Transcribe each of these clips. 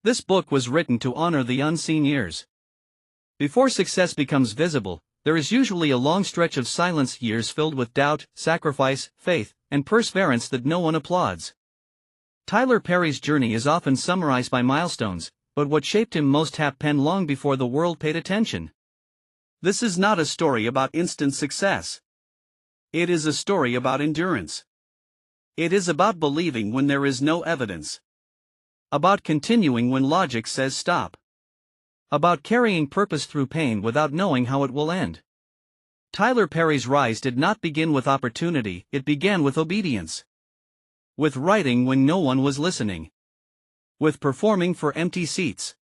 This book was written to honor the unseen years. Before success becomes visible, there is usually a long stretch of silence, years filled with doubt, sacrifice, faith, and perseverance that no one applauds. Tyler Perry's journey is often summarized by milestones, but what shaped him most happened long before the world paid attention. This is not a story about instant success. It is a story about endurance. It is about believing when there is no evidence. About continuing when logic says stop. About carrying purpose through pain without knowing how it will end. Tyler Perry's rise did not begin with opportunity, it began with obedience. With writing when no one was listening. With performing for empty seats.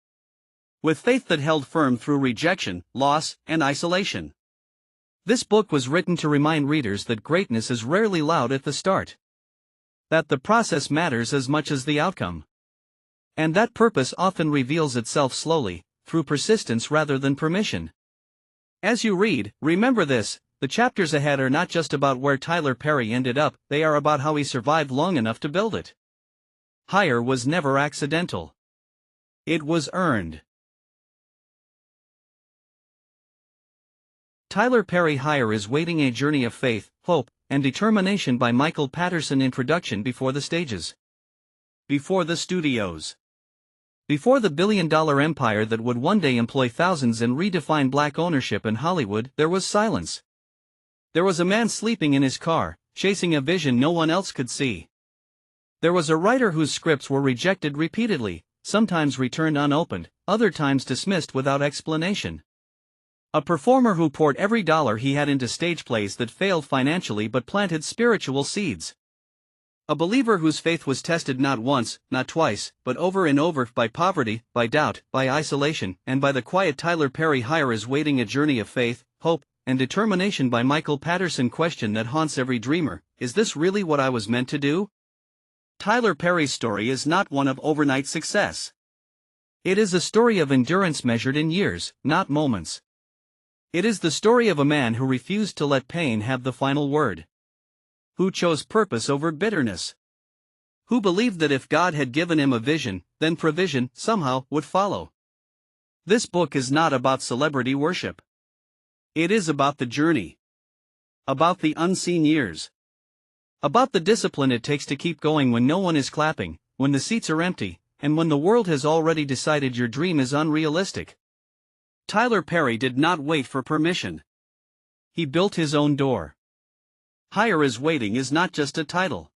With faith that held firm through rejection, loss, and isolation. This book was written to remind readers that greatness is rarely loud at the start. That the process matters as much as the outcome. And that purpose often reveals itself slowly, through persistence rather than permission. As you read, remember this: the chapters ahead are not just about where Tyler Perry ended up, they are about how he survived long enough to build it. Higher was never accidental. It was earned. Tyler Perry Higher is Waiting: A Journey of Faith, Hope, and Determination by Michael Patterson. Introduction. Before the stages. Before the studios. Before the billion-dollar empire that would one day employ thousands and redefine black ownership in Hollywood, there was silence. There was a man sleeping in his car, chasing a vision no one else could see. There was a writer whose scripts were rejected repeatedly, sometimes returned unopened, other times dismissed without explanation. A performer who poured every dollar he had into stage plays that failed financially but planted spiritual seeds. A believer whose faith was tested not once, not twice, but over and over, by poverty, by doubt, by isolation, and by the quiet. Tyler Perry Higher is Waiting: A Journey of Faith, Hope, and Determination by Michael Patterson. Question that haunts every dreamer: is this really what I was meant to do? Tyler Perry's story is not one of overnight success. It is a story of endurance measured in years, not moments. It is the story of a man who refused to let pain have the final word. Who chose purpose over bitterness. Who believed that if God had given him a vision, then provision, somehow, would follow. This book is not about celebrity worship. It is about the journey. About the unseen years. About the discipline it takes to keep going when no one is clapping, when the seats are empty, and when the world has already decided your dream is unrealistic. Tyler Perry did not wait for permission. He built his own door. Higher is Waiting is not just a title.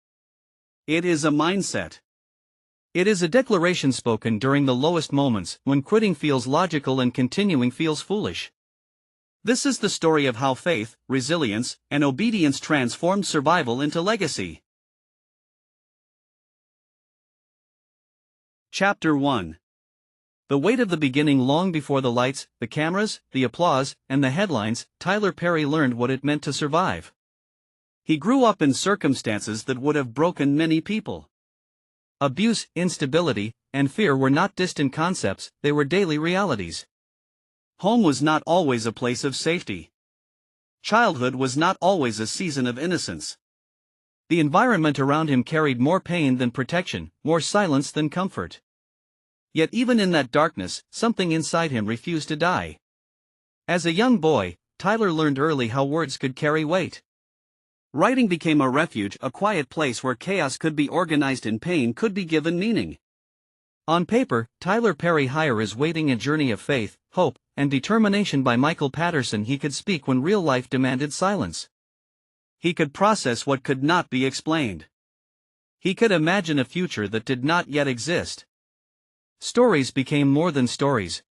It is a mindset. It is a declaration spoken during the lowest moments, when quitting feels logical and continuing feels foolish. This is the story of how faith, resilience, and obedience transformed survival into legacy. Chapter 1. The weight of the beginning. Long before the lights, the cameras, the applause, and the headlines, Tyler Perry learned what it meant to survive. He grew up in circumstances that would have broken many people. Abuse, instability, and fear were not distant concepts, they were daily realities. Home was not always a place of safety. Childhood was not always a season of innocence. The environment around him carried more pain than protection, more silence than comfort. Yet even in that darkness, something inside him refused to die. As a young boy, Tyler learned early how words could carry weight. Writing became a refuge, a quiet place where chaos could be organized and pain could be given meaning. On paper, Tyler Perry Higher is Waiting: A Journey of Faith, Hope, and Determination by Michael Patterson. He could speak when real life demanded silence. He could process what could not be explained. He could imagine a future that did not yet exist. Stories became more than stories.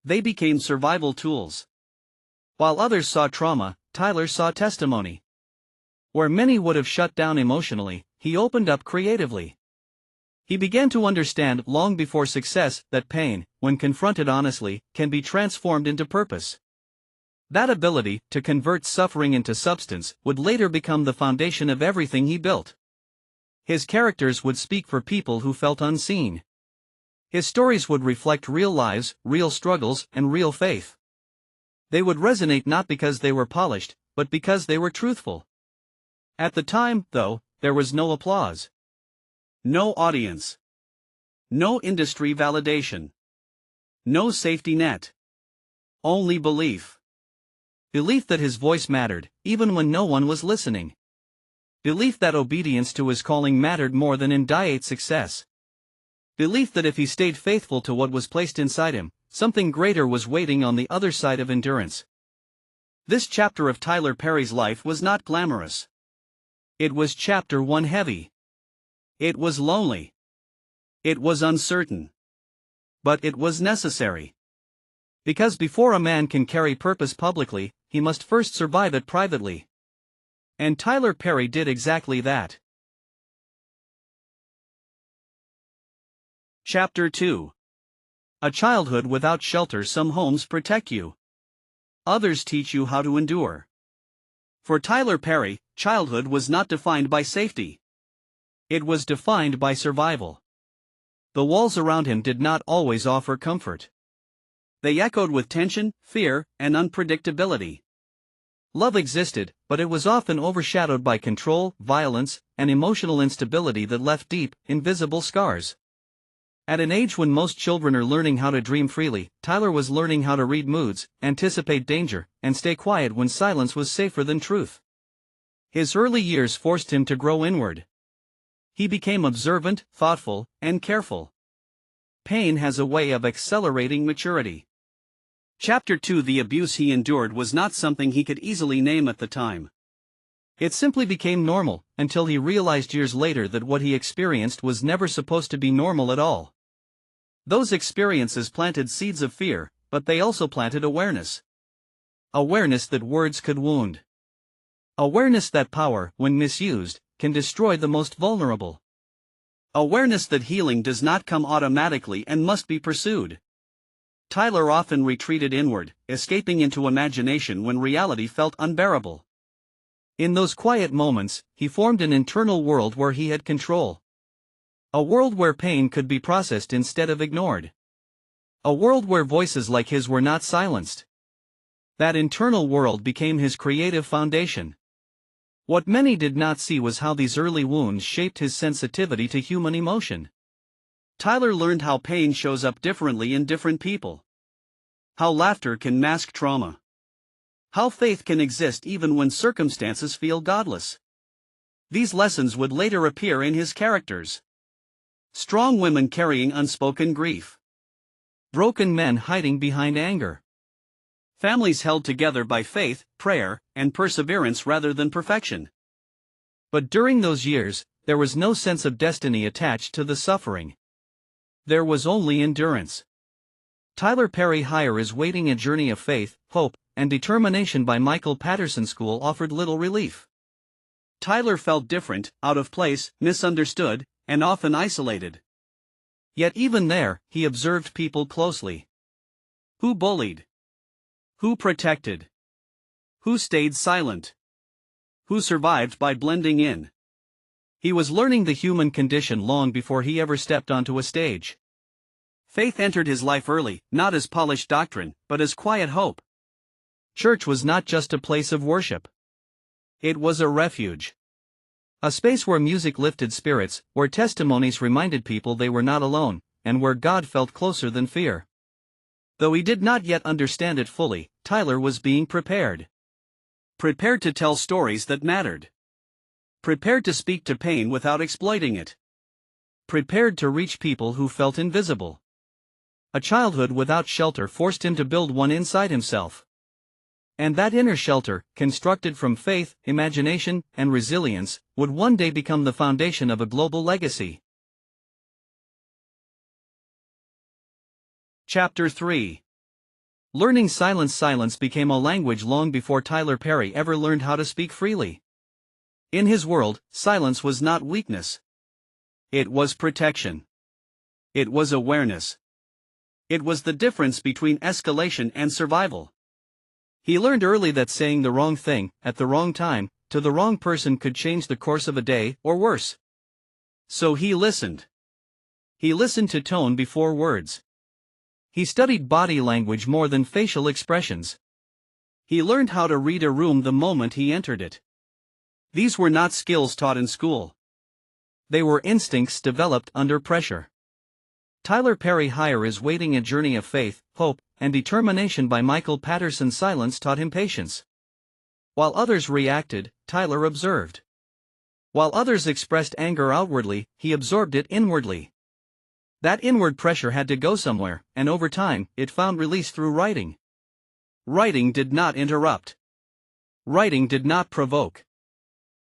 They became survival tools. While others saw trauma, Tyler saw testimony. Where many would have shut down emotionally, he opened up creatively. He began to understand, long before success, that pain, when confronted honestly, can be transformed into purpose. That ability, to convert suffering into substance, would later become the foundation of everything he built. His characters would speak for people who felt unseen. His stories would reflect real lives, real struggles, and real faith. They would resonate not because they were polished, but because they were truthful. At the time, though, there was no applause. No audience. No industry validation. No safety net. Only belief. Belief that his voice mattered, even when no one was listening. Belief that obedience to his calling mattered more than immediate success. Belief that if he stayed faithful to what was placed inside him, something greater was waiting on the other side of endurance. This chapter of Tyler Perry's life was not glamorous. It was chapter 1 heavy. It was lonely. It was uncertain. But it was necessary. Because before a man can carry purpose publicly, he must first survive it privately. And Tyler Perry did exactly that. Chapter 2. A childhood without shelter. Some homes protect you. Others teach you how to endure. For Tyler Perry, childhood was not defined by safety. It was defined by survival. The walls around him did not always offer comfort. They echoed with tension, fear, and unpredictability. Love existed, but it was often overshadowed by control, violence, and emotional instability that left deep, invisible scars. At an age when most children are learning how to dream freely, Tyler was learning how to read moods, anticipate danger, and stay quiet when silence was safer than truth. His early years forced him to grow inward. He became observant, thoughtful, and careful. Pain has a way of accelerating maturity. Chapter 2. The abuse he endured was not something he could easily name at the time. It simply became normal, until he realized years later that what he experienced was never supposed to be normal at all. Those experiences planted seeds of fear, but they also planted awareness. Awareness that words could wound. Awareness that power, when misused, can destroy the most vulnerable. Awareness that healing does not come automatically and must be pursued. Tyler often retreated inward, escaping into imagination when reality felt unbearable. In those quiet moments, he formed an internal world where he had control. A world where pain could be processed instead of ignored. A world where voices like his were not silenced. That internal world became his creative foundation. What many did not see was how these early wounds shaped his sensitivity to human emotion. Tyler learned how pain shows up differently in different people. How laughter can mask trauma. How faith can exist even when circumstances feel godless. These lessons would later appear in his characters. Strong women carrying unspoken grief. Broken men hiding behind anger. Families held together by faith, prayer, and perseverance rather than perfection. But during those years, there was no sense of destiny attached to the suffering. There was only endurance. Tyler Perry Higher Waiting a Journey of Faith, Hope, and Determination by Michael Patterson School offered little relief. Tyler felt different, out of place, misunderstood, and often isolated. Yet even there, he observed people closely. Who bullied? Who protected? Who stayed silent? Who survived by blending in? He was learning the human condition long before he ever stepped onto a stage. Faith entered his life early, not as polished doctrine, but as quiet hope. Church was not just a place of worship. It was a refuge. A space where music lifted spirits, where testimonies reminded people they were not alone, and where God felt closer than fear. Though he did not yet understand it fully, Tyler was being prepared. Prepared to tell stories that mattered. Prepared to speak to pain without exploiting it. Prepared to reach people who felt invisible. A childhood without shelter forced him to build one inside himself. And that inner shelter, constructed from faith, imagination, and resilience, would one day become the foundation of a global legacy. Chapter 3. Learning silence. Silence became a language long before Tyler Perry ever learned how to speak freely. In his world, silence was not weakness. It was protection. It was awareness. It was the difference between escalation and survival. He learned early that saying the wrong thing, at the wrong time, to the wrong person could change the course of a day, or worse. So he listened. He listened to tone before words. He studied body language more than facial expressions. He learned how to read a room the moment he entered it. These were not skills taught in school. They were instincts developed under pressure. Tyler Perry Hire is Waiting, a Journey of Faith, Hope, and Determination by Michael Patterson. Silence taught him patience. While others reacted, Tyler observed. While others expressed anger outwardly, he absorbed it inwardly. That inward pressure had to go somewhere, and over time, it found release through writing. Writing did not interrupt. Writing did not provoke.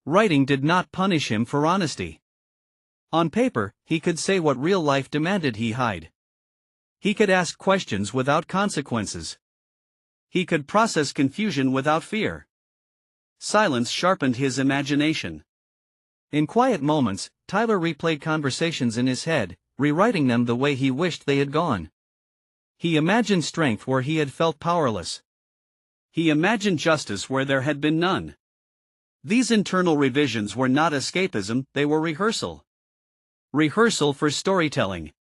Writing did not punish him for honesty. On paper, he could say what real life demanded he hide. He could ask questions without consequences. He could process confusion without fear. Silence sharpened his imagination. In quiet moments, Tyler replayed conversations in his head, rewriting them the way he wished they had gone. He imagined strength where he had felt powerless. He imagined justice where there had been none. These internal revisions were not escapism, they were rehearsal. Rehearsal for storytelling.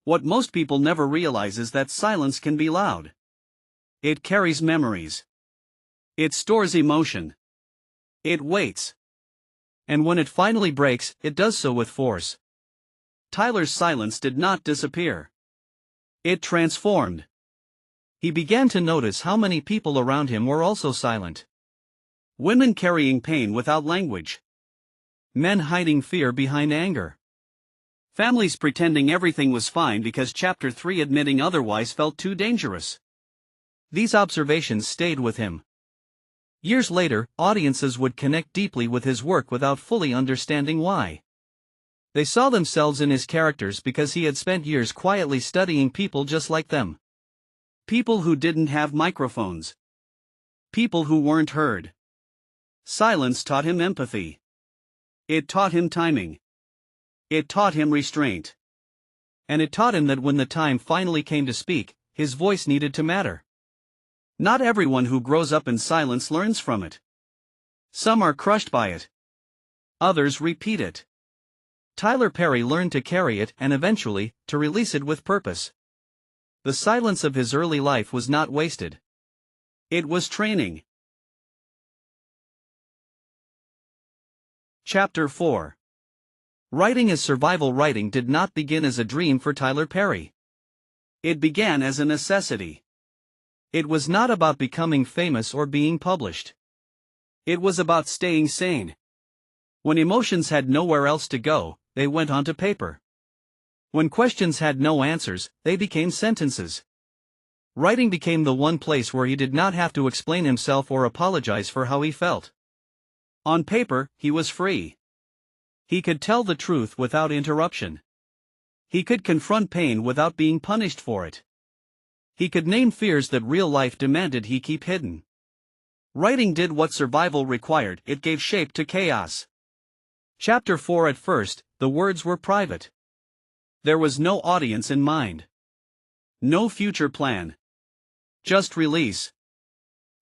What most people never realize is that silence can be loud. It carries memories. It stores emotion. It waits. And when it finally breaks, it does so with force. Tyler's silence did not disappear. It transformed. He began to notice how many people around him were also silent. Women carrying pain without language. Men hiding fear behind anger. Families pretending everything was fine because Chapter 3 admitting otherwise felt too dangerous. These observations stayed with him. Years later, audiences would connect deeply with his work without fully understanding why. They saw themselves in his characters because he had spent years quietly studying people just like them. People who didn't have microphones. People who weren't heard. Silence taught him empathy. It taught him timing. It taught him restraint. And it taught him that when the time finally came to speak, his voice needed to matter. Not everyone who grows up in silence learns from it. Some are crushed by it. Others repeat it. Tyler Perry learned to carry it and eventually, to release it with purpose. The silence of his early life was not wasted. It was training. Chapter 4. Writing as survival. Writing did not begin as a dream for Tyler Perry. It began as a necessity. It was not about becoming famous or being published. It was about staying sane. When emotions had nowhere else to go, they went onto paper. When questions had no answers, they became sentences. Writing became the one place where he did not have to explain himself or apologize for how he felt. On paper, he was free. He could tell the truth without interruption. He could confront pain without being punished for it. He could name fears that real life demanded he keep hidden. Writing did what survival required, it gave shape to chaos. Chapter 4. At first, the words were private. There was no audience in mind. No future plan. Just release.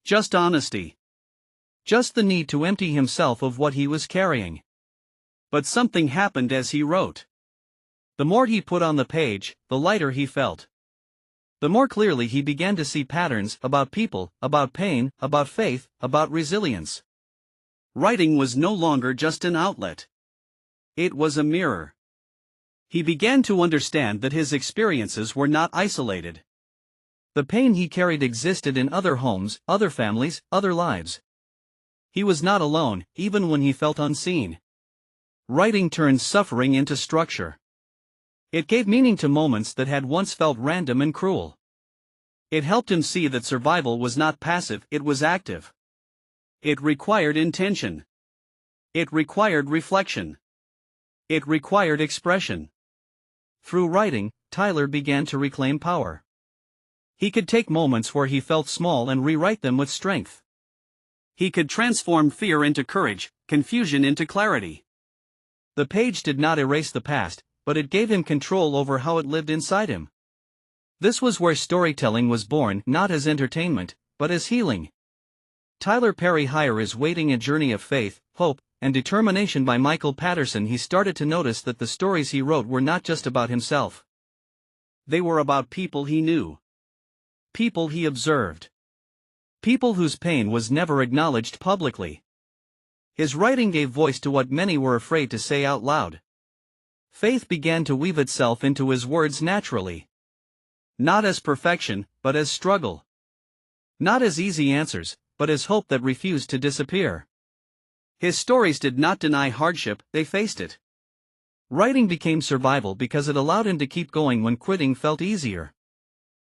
Just honesty. Just the need to empty himself of what he was carrying. But something happened as he wrote. The more he put on the page, the lighter he felt. The more clearly he began to see patterns about people, about pain, about faith, about resilience. Writing was no longer just an outlet. It was a mirror. He began to understand that his experiences were not isolated. The pain he carried existed in other homes, other families, other lives. He was not alone, even when he felt unseen. Writing turned suffering into structure. It gave meaning to moments that had once felt random and cruel. It helped him see that survival was not passive, it was active. It required intention. It required reflection. It required expression. Through writing, Tyler began to reclaim power. He could take moments where he felt small and rewrite them with strength. He could transform fear into courage, confusion into clarity. The page did not erase the past, but it gave him control over how it lived inside him. This was where storytelling was born, not as entertainment, but as healing. Tyler Perry Hire is Waiting, a Journey of Faith, Hope, and Determination by Michael Patterson. He started to notice that the stories he wrote were not just about himself. They were about people he knew. People he observed. People whose pain was never acknowledged publicly. His writing gave voice to what many were afraid to say out loud. Faith began to weave itself into his words naturally. Not as perfection, but as struggle. Not as easy answers, but as hope that refused to disappear. His stories did not deny hardship, they faced it. Writing became survival because it allowed him to keep going when quitting felt easier.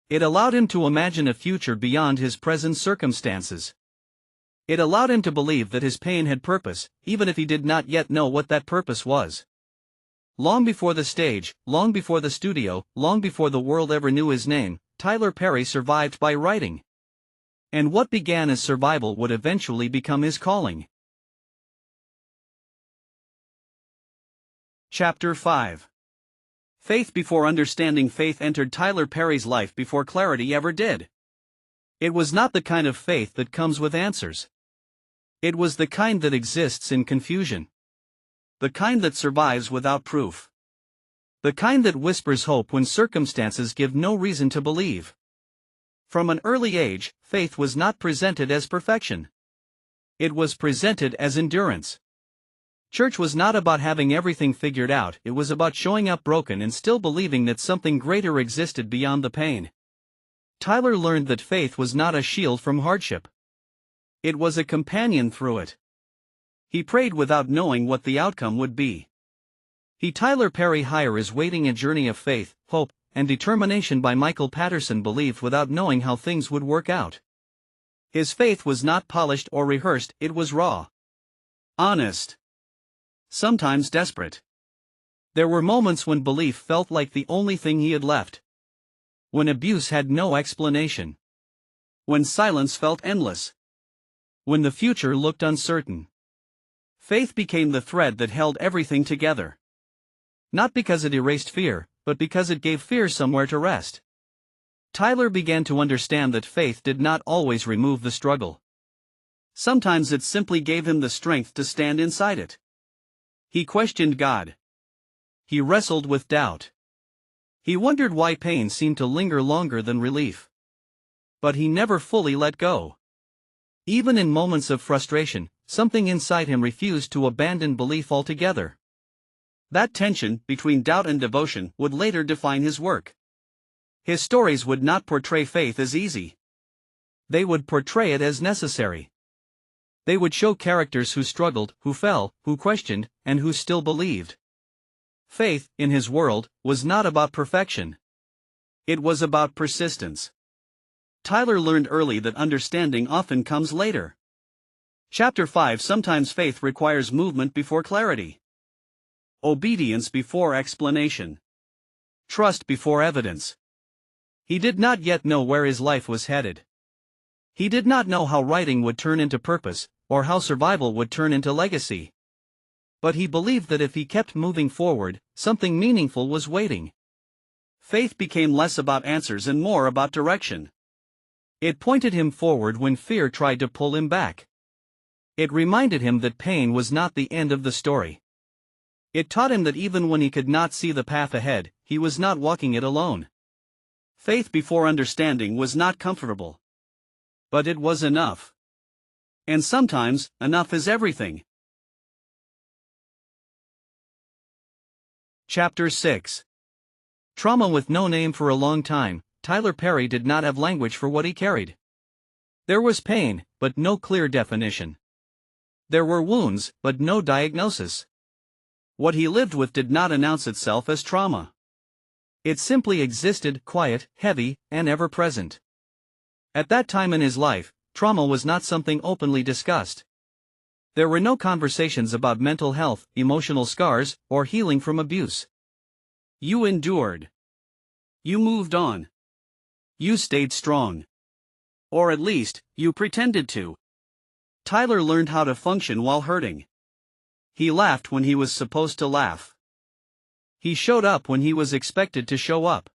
It allowed him to imagine a future beyond his present circumstances. It allowed him to believe that his pain had purpose, even if he did not yet know what that purpose was. Long before the stage, long before the studio, long before the world ever knew his name, Tyler Perry survived by writing. And what began as survival would eventually become his calling. Chapter 5. Faith before understanding. Faith entered Tyler Perry's life before clarity ever did. It was not the kind of faith that comes with answers. It was the kind that exists in confusion. The kind that survives without proof. The kind that whispers hope when circumstances give no reason to believe. From an early age, faith was not presented as perfection. It was presented as endurance. Church was not about having everything figured out, it was about showing up broken and still believing that something greater existed beyond the pain. Tyler learned that faith was not a shield from hardship. It was a companion through it. He prayed without knowing what the outcome would be. Tyler Perry is Waiting a Journey of Faith, Hope, and Determination by Michael Patterson believed without knowing how things would work out. His faith was not polished or rehearsed, it was raw. Honest. Sometimes desperate. There were moments when belief felt like the only thing he had left. When abuse had no explanation. When silence felt endless. When the future looked uncertain. Faith became the thread that held everything together. Not because it erased fear, but because it gave fear somewhere to rest. Tyler began to understand that faith did not always remove the struggle. Sometimes it simply gave him the strength to stand inside it. He questioned God. He wrestled with doubt. He wondered why pain seemed to linger longer than relief. But he never fully let go. Even in moments of frustration, something inside him refused to abandon belief altogether. That tension between doubt and devotion would later define his work. His stories would not portray faith as easy. They would portray it as necessary. They would show characters who struggled, who fell, who questioned, and who still believed. Faith, in his world, was not about perfection. It was about persistence. Tyler learned early that understanding often comes later. Chapter 5. Sometimes faith requires movement before clarity. Obedience before explanation. Trust before evidence. He did not yet know where his life was headed. He did not know how writing would turn into purpose, or how survival would turn into legacy. But he believed that if he kept moving forward, something meaningful was waiting. Faith became less about answers and more about direction. It pointed him forward when fear tried to pull him back. It reminded him that pain was not the end of the story. It taught him that even when he could not see the path ahead, he was not walking it alone. Faith before understanding was not comfortable. But it was enough. And sometimes, enough is everything. Chapter 6. Trauma. With no name for a long time, Tyler Perry did not have language for what he carried. There was pain, but no clear definition. There were wounds, but no diagnosis. What he lived with did not announce itself as trauma. It simply existed, quiet, heavy, and ever-present. At that time in his life, trauma was not something openly discussed. There were no conversations about mental health, emotional scars, or healing from abuse. You endured. You moved on. You stayed strong. Or at least, you pretended to. Tyler learned how to function while hurting. He laughed when he was supposed to laugh. He showed up when he was expected to show up.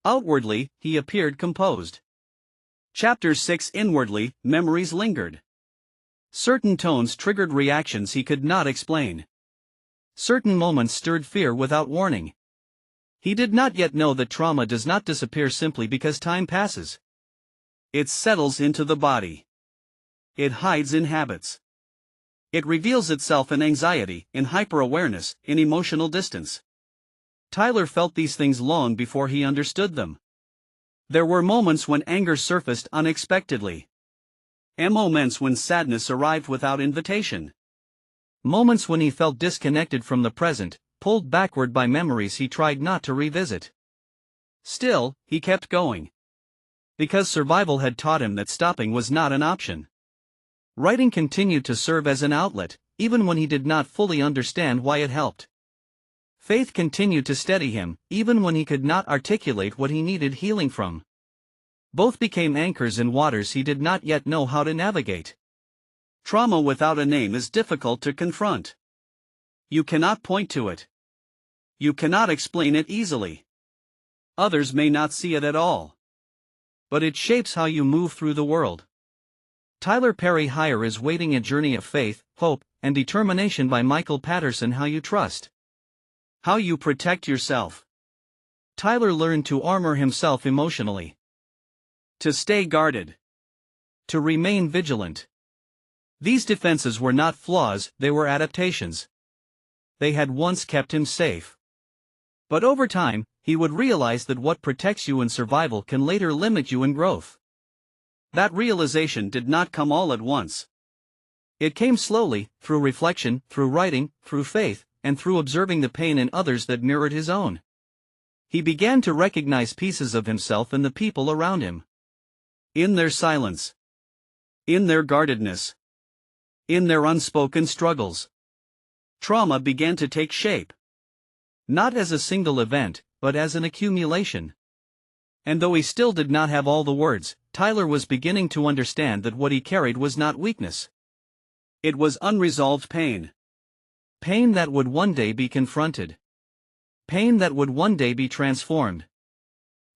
Outwardly, he appeared composed. Chapter 6. Inwardly, memories lingered. Certain tones triggered reactions he could not explain. Certain moments stirred fear without warning. He did not yet know that trauma does not disappear simply because time passes. It settles into the body. It hides in habits. It reveals itself in anxiety, in hyper-awareness, in emotional distance. Tyler felt these things long before he understood them. There were moments when anger surfaced unexpectedly. Moments when sadness arrived without invitation. Moments when he felt disconnected from the present, pulled backward by memories he tried not to revisit. Still, he kept going. Because survival had taught him that stopping was not an option. Writing continued to serve as an outlet, even when he did not fully understand why it helped. Faith continued to steady him, even when he could not articulate what he needed healing from. Both became anchors in waters he did not yet know how to navigate. Trauma without a name is difficult to confront. You cannot point to it. You cannot explain it easily. Others may not see it at all. But it shapes how you move through the world. Tyler Perry Higher is Waiting: A Journey of Faith, Hope, and Determination by Michael Patterson. How you trust. How you protect yourself. Tyler learned to armor himself emotionally. To stay guarded. To remain vigilant. These defenses were not flaws, they were adaptations. They had once kept him safe. But over time, he would realize that what protects you in survival can later limit you in growth. That realization did not come all at once. It came slowly, through reflection, through writing, through faith, and through observing the pain in others that mirrored his own. He began to recognize pieces of himself in the people around him. In their silence. In their guardedness. In their unspoken struggles. Trauma began to take shape. Not as a single event, but as an accumulation. And though he still did not have all the words, Tyler was beginning to understand that what he carried was not weakness. It was unresolved pain. Pain that would one day be confronted. Pain that would one day be transformed.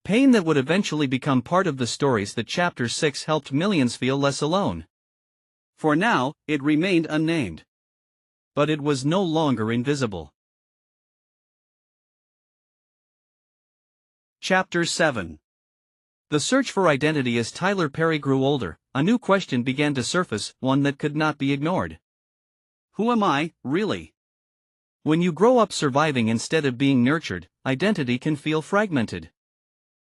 Pain that would eventually become part of the stories that Chapter 6 helped millions feel less alone. For now, it remained unnamed. But it was no longer invisible. Chapter 7. The search for identity. As Tyler Perry grew older, a new question began to surface, one that could not be ignored. Who am I, really? When you grow up surviving instead of being nurtured, identity can feel fragmented.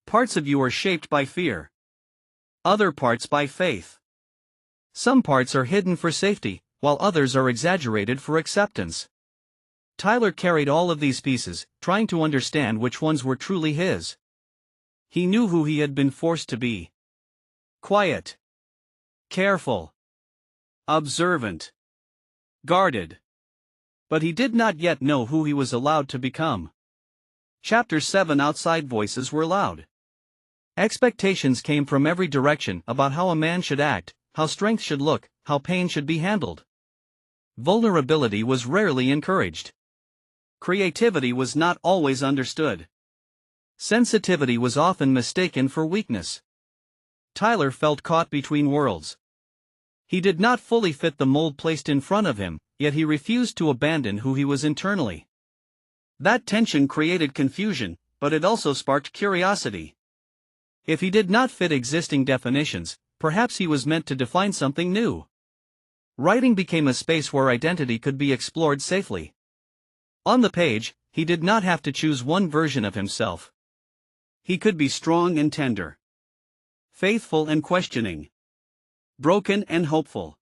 Parts of you are shaped by fear. Other parts by faith. Some parts are hidden for safety, while others are exaggerated for acceptance. Tyler carried all of these pieces, trying to understand which ones were truly his. He knew who he had been forced to be. Quiet. Careful. Observant. Guarded. But he did not yet know who he was allowed to become. Chapter 7. Outside voices were loud. Expectations came from every direction about how a man should act, how strength should look, how pain should be handled. Vulnerability was rarely encouraged. Creativity was not always understood. Sensitivity was often mistaken for weakness. Tyler felt caught between worlds. He did not fully fit the mold placed in front of him, yet he refused to abandon who he was internally. That tension created confusion, but it also sparked curiosity. If he did not fit existing definitions, perhaps he was meant to define something new. Writing became a space where identity could be explored safely. On the page, he did not have to choose one version of himself. He could be strong and tender. Faithful and questioning. Broken and hopeful.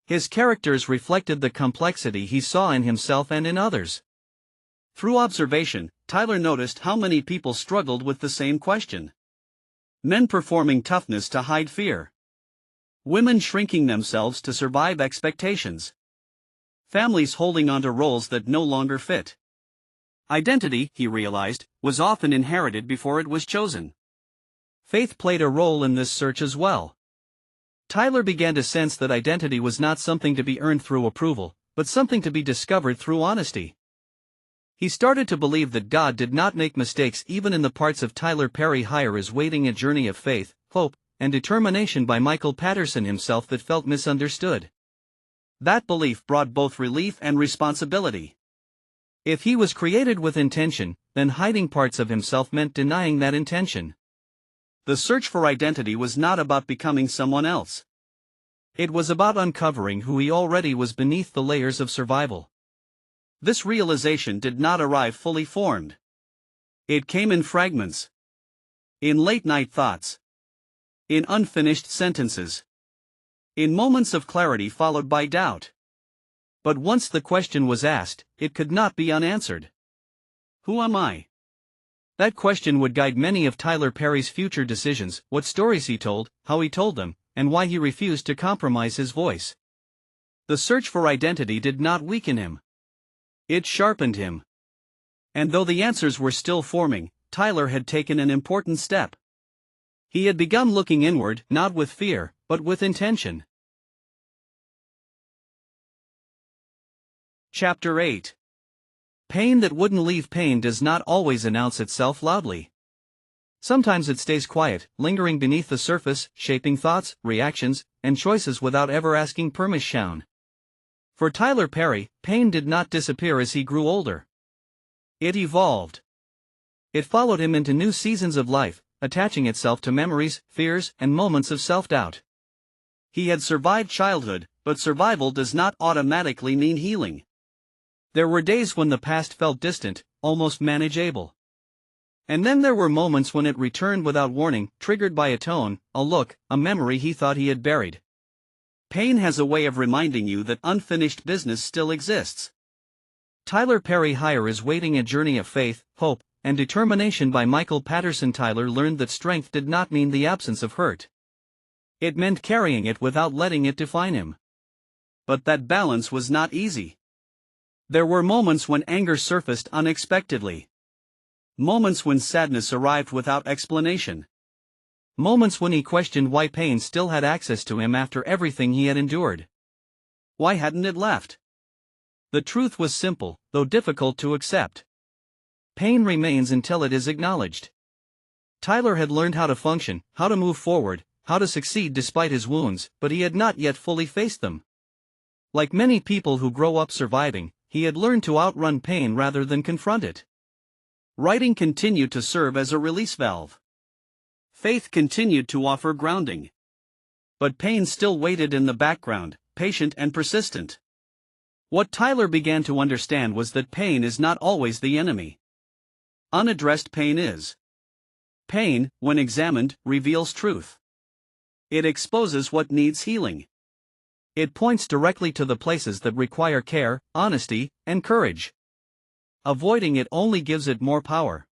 His characters reflected the complexity he saw in himself and in others. Through observation, Tyler noticed how many people struggled with the same question. Men performing toughness to hide fear. Women shrinking themselves to survive expectations. Families holding onto roles that no longer fit. Identity, he realized, was often inherited before it was chosen. Faith played a role in this search as well. Tyler began to sense that identity was not something to be earned through approval, but something to be discovered through honesty. He started to believe that God did not make mistakes even in the parts of Tyler Perry Higher is Waiting: A Journey of Faith, Hope, and Determination by Michael Patterson himself that felt misunderstood. That belief brought both relief and responsibility. If he was created with intention, then hiding parts of himself meant denying that intention. The search for identity was not about becoming someone else. It was about uncovering who he already was beneath the layers of survival. This realization did not arrive fully formed. It came in fragments. In late-night thoughts. In unfinished sentences. In moments of clarity followed by doubt. But once the question was asked, it could not be unanswered. Who am I? That question would guide many of Tyler Perry's future decisions: what stories he told, how he told them, and why he refused to compromise his voice. The search for identity did not weaken him. It sharpened him. And though the answers were still forming, Tyler had taken an important step. He had begun looking inward, not with fear, but with intention. Chapter 8. Pain that wouldn't leave. Pain does not always announce itself loudly. Sometimes it stays quiet, lingering beneath the surface, shaping thoughts, reactions, and choices without ever asking permission. For Tyler Perry, pain did not disappear as he grew older. It evolved. It followed him into new seasons of life, attaching itself to memories, fears, and moments of self-doubt. He had survived childhood, but survival does not automatically mean healing. There were days when the past felt distant, almost manageable. And then there were moments when it returned without warning, triggered by a tone, a look, a memory he thought he had buried. Pain has a way of reminding you that unfinished business still exists. Tyler Perry Higher is Waiting: A Journey of Faith, Hope, and Determination by Michael Patterson. Tyler learned that strength did not mean the absence of hurt. It meant carrying it without letting it define him. But that balance was not easy. There were moments when anger surfaced unexpectedly. Moments when sadness arrived without explanation. Moments when he questioned why pain still had access to him after everything he had endured. Why hadn't it left? The truth was simple, though difficult to accept. Pain remains until it is acknowledged. Tyler had learned how to function, how to move forward, how to succeed despite his wounds, but he had not yet fully faced them. Like many people who grow up surviving, he had learned to outrun pain rather than confront it. Writing continued to serve as a release valve. Faith continued to offer grounding. But pain still waited in the background, patient and persistent. What Tyler began to understand was that pain is not always the enemy. Unaddressed pain is. Pain, when examined, reveals truth. It exposes what needs healing. It points directly to the places that require care, honesty, and courage. Avoiding it only gives it more power.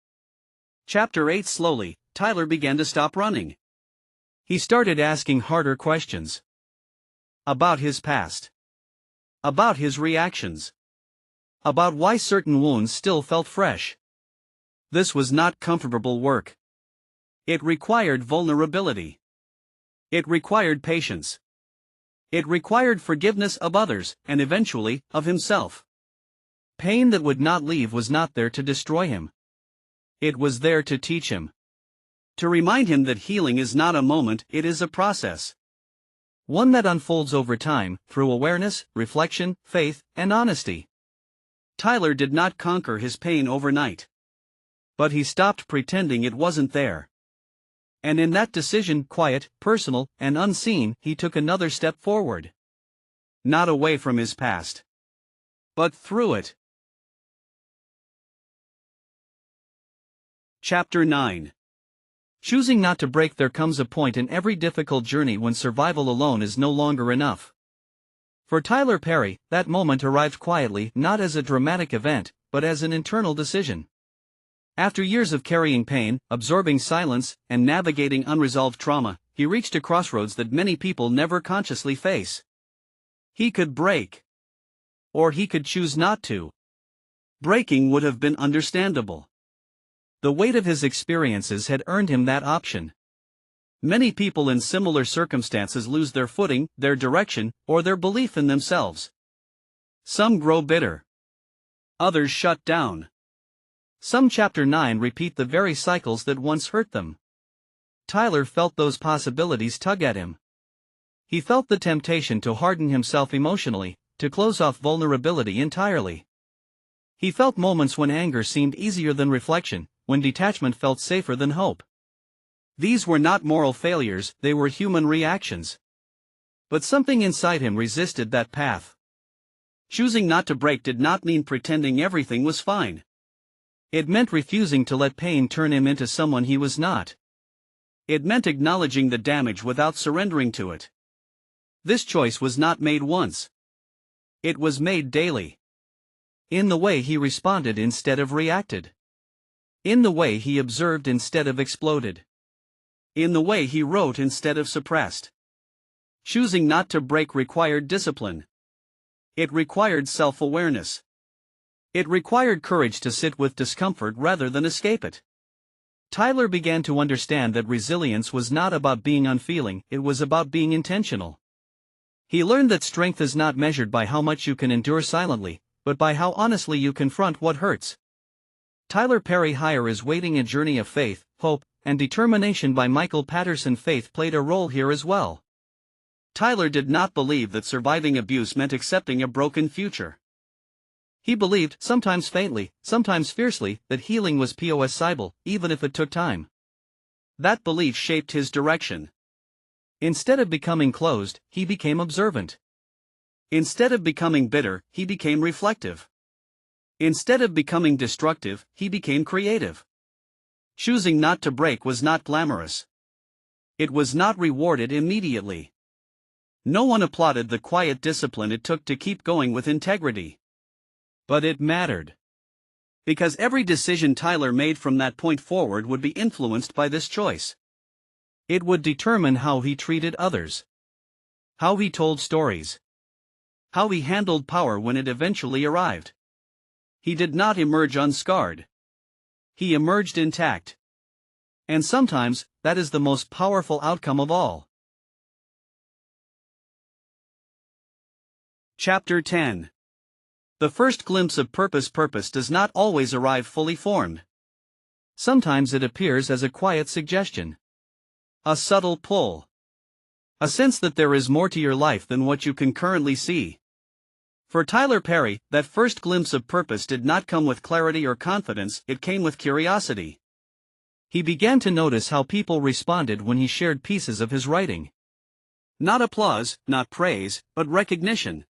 Chapter 8. Slowly, Tyler began to stop running. He started asking harder questions. About his past. About his reactions. About why certain wounds still felt fresh. This was not comfortable work. It required vulnerability. It required patience. It required forgiveness of others, and eventually, of himself. Pain that would not leave was not there to destroy him. It was there to teach him. To remind him that healing is not a moment, it is a process. One that unfolds over time, through awareness, reflection, faith, and honesty. Tyler did not conquer his pain overnight. But he stopped pretending it wasn't there. And in that decision, quiet, personal, and unseen, he took another step forward. Not away from his past, but through it. Chapter 9. Choosing not to break. There comes a point in every difficult journey when survival alone is no longer enough. For Tyler Perry, that moment arrived quietly, not as a dramatic event, but as an internal decision. After years of carrying pain, absorbing silence, and navigating unresolved trauma, he reached a crossroads that many people never consciously face. He could break. Or he could choose not to. Breaking would have been understandable. The weight of his experiences had earned him that option. Many people in similar circumstances lose their footing, their direction, or their belief in themselves. Some grow bitter. Others shut down. Some Chapter 9 repeat the very cycles that once hurt them. Tyler felt those possibilities tug at him. He felt the temptation to harden himself emotionally, to close off vulnerability entirely. He felt moments when anger seemed easier than reflection, when detachment felt safer than hope. These were not moral failures, they were human reactions. But something inside him resisted that path. Choosing not to break did not mean pretending everything was fine. It meant refusing to let pain turn him into someone he was not. It meant acknowledging the damage without surrendering to it. This choice was not made once. It was made daily. In the way he responded instead of reacted. In the way he observed instead of exploded. In the way he wrote instead of suppressed. Choosing not to break required discipline. It required self-awareness. It required courage to sit with discomfort rather than escape it. Tyler began to understand that resilience was not about being unfeeling, it was about being intentional. He learned that strength is not measured by how much you can endure silently, but by how honestly you confront what hurts. Tyler Perry Higher is Waiting: A Journey of Faith, Hope, and Determination by Michael Patterson. Faith played a role here as well. Tyler did not believe that surviving abuse meant accepting a broken future. He believed, sometimes faintly, sometimes fiercely, that healing was possible, even if it took time. That belief shaped his direction. Instead of becoming closed, he became observant. Instead of becoming bitter, he became reflective. Instead of becoming destructive, he became creative. Choosing not to break was not glamorous. It was not rewarded immediately. No one applauded the quiet discipline it took to keep going with integrity. But it mattered. Because every decision Tyler made from that point forward would be influenced by this choice. It would determine how he treated others. How he told stories. How he handled power when it eventually arrived. He did not emerge unscarred. He emerged intact. And sometimes, that is the most powerful outcome of all. Chapter 10. The first glimpse of purpose. Purpose does not always arrive fully formed. Sometimes it appears as a quiet suggestion. A subtle pull. A sense that there is more to your life than what you can currently see. For Tyler Perry, that first glimpse of purpose did not come with clarity or confidence, it came with curiosity. He began to notice how people responded when he shared pieces of his writing. Not applause, not praise, but recognition.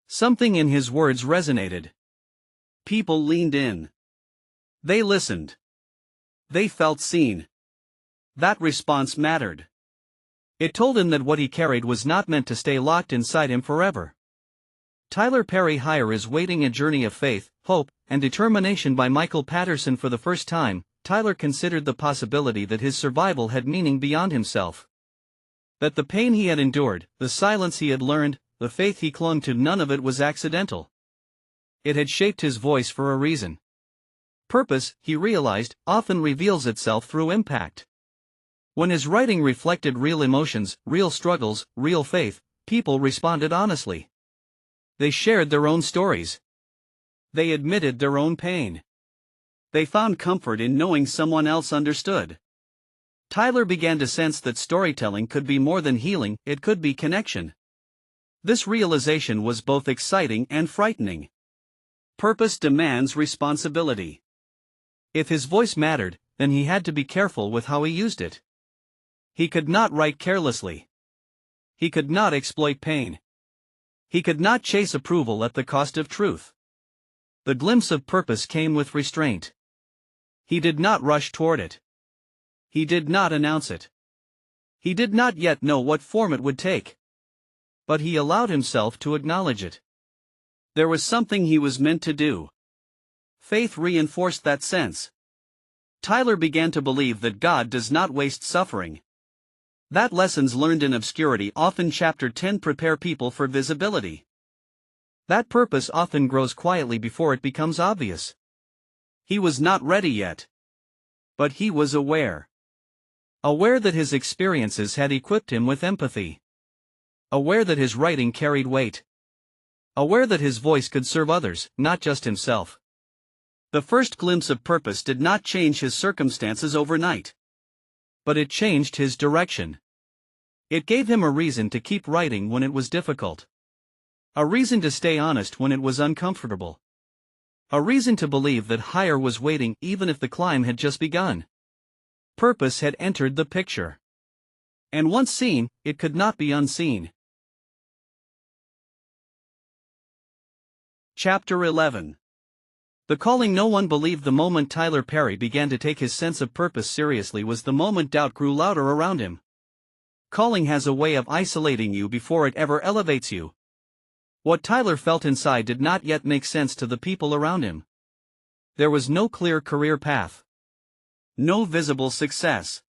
Something in his words resonated. People leaned in. They listened. They felt seen. That response mattered. It told him that what he carried was not meant to stay locked inside him forever. Tyler Perry Higher is Waiting: A Journey of Faith, Hope, and Determination by Michael Patterson. For the first time, Tyler considered the possibility that his survival had meaning beyond himself. That the pain he had endured, the silence he had learned, the faith he clung to, none of it was accidental. It had shaped his voice for a reason. Purpose, he realized, often reveals itself through impact. When his writing reflected real emotions, real struggles, real faith, people responded honestly. They shared their own stories. They admitted their own pain. They found comfort in knowing someone else understood. Tyler began to sense that storytelling could be more than healing, it could be connection. This realization was both exciting and frightening. Purpose demands responsibility. If his voice mattered, then he had to be careful with how he used it. He could not write carelessly. He could not exploit pain. He could not chase approval at the cost of truth. The glimpse of purpose came with restraint. He did not rush toward it. He did not announce it. He did not yet know what form it would take. But he allowed himself to acknowledge it. There was something he was meant to do. Faith reinforced that sense. Tyler began to believe that God does not waste suffering. That lessons learned in obscurity often. Chapter 10 Prepare people for visibility. That purpose often grows quietly before it becomes obvious. He was not ready yet. But he was aware. Aware that his experiences had equipped him with empathy. Aware that his writing carried weight. Aware that his voice could serve others, not just himself. The first glimpse of purpose did not change his circumstances overnight. But it changed his direction. It gave him a reason to keep writing when it was difficult. A reason to stay honest when it was uncomfortable. A reason to believe that higher was waiting even if the climb had just begun. Purpose had entered the picture. And once seen, it could not be unseen. Chapter 11. The calling no one believed. The moment Tyler Perry began to take his sense of purpose seriously was the moment doubt grew louder around him. Calling has a way of isolating you before it ever elevates you. What Tyler felt inside did not yet make sense to the people around him. There was no clear career path. No visible success.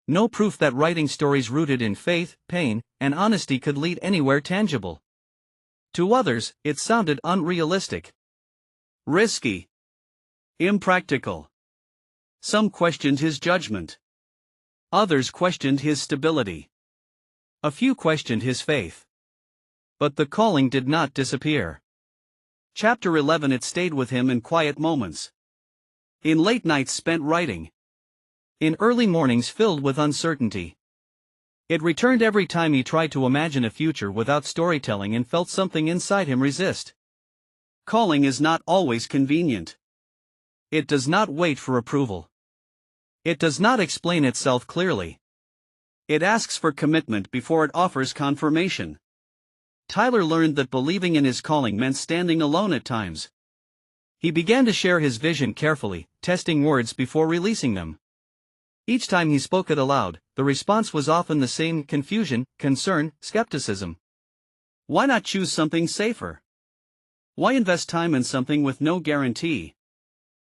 No proof that writing stories rooted in faith, pain, and honesty could lead anywhere tangible. To others, it sounded unrealistic. Risky. Impractical. Some questioned his judgment. Others questioned his stability. A few questioned his faith. But the calling did not disappear. Chapter 11. It stayed with him in quiet moments. In late nights spent writing. In early mornings filled with uncertainty. It returned every time he tried to imagine a future without storytelling and felt something inside him resist. Calling is not always convenient. It does not wait for approval. It does not explain itself clearly. It asks for commitment before it offers confirmation. Tyler learned that believing in his calling meant standing alone at times. He began to share his vision carefully, testing words before releasing them. Each time he spoke it aloud, the response was often the same: confusion, concern, skepticism. Why not choose something safer? Why invest time in something with no guarantee?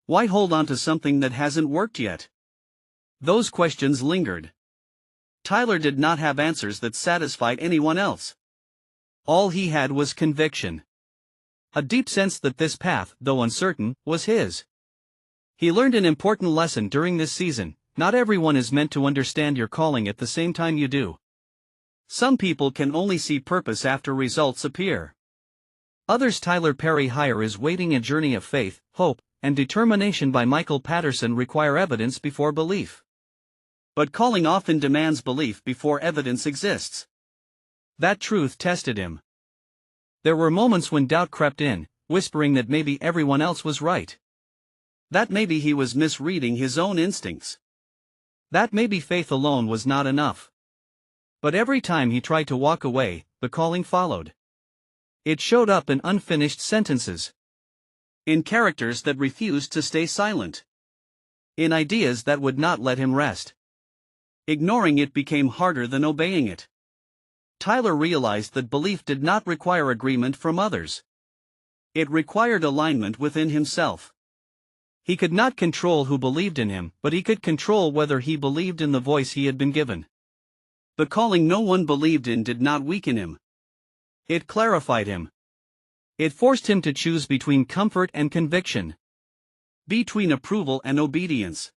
Why hold on to something that hasn't worked yet? Those questions lingered. Tyler did not have answers that satisfied anyone else. All he had was conviction. A deep sense that this path, though uncertain, was his. He learned an important lesson during this season: not everyone is meant to understand your calling at the same time you do. Some people can only see purpose after results appear. Others. Tyler Perry Risw Waiting a Journey of Faith, Hope, and Determination by Michael Patterson require evidence before belief. But calling often demands belief before evidence exists. That truth tested him. There were moments when doubt crept in, whispering that maybe everyone else was right. That maybe he was misreading his own instincts. That maybe faith alone was not enough. But every time he tried to walk away, the calling followed. It showed up in unfinished sentences. In characters that refused to stay silent. In ideas that would not let him rest. Ignoring it became harder than obeying it. Tyler realized that belief did not require agreement from others. It required alignment within himself. He could not control who believed in him, but he could control whether he believed in the voice he had been given. The calling no one believed in did not weaken him. It clarified him. It forced him to choose between comfort and conviction. Between approval and obedience.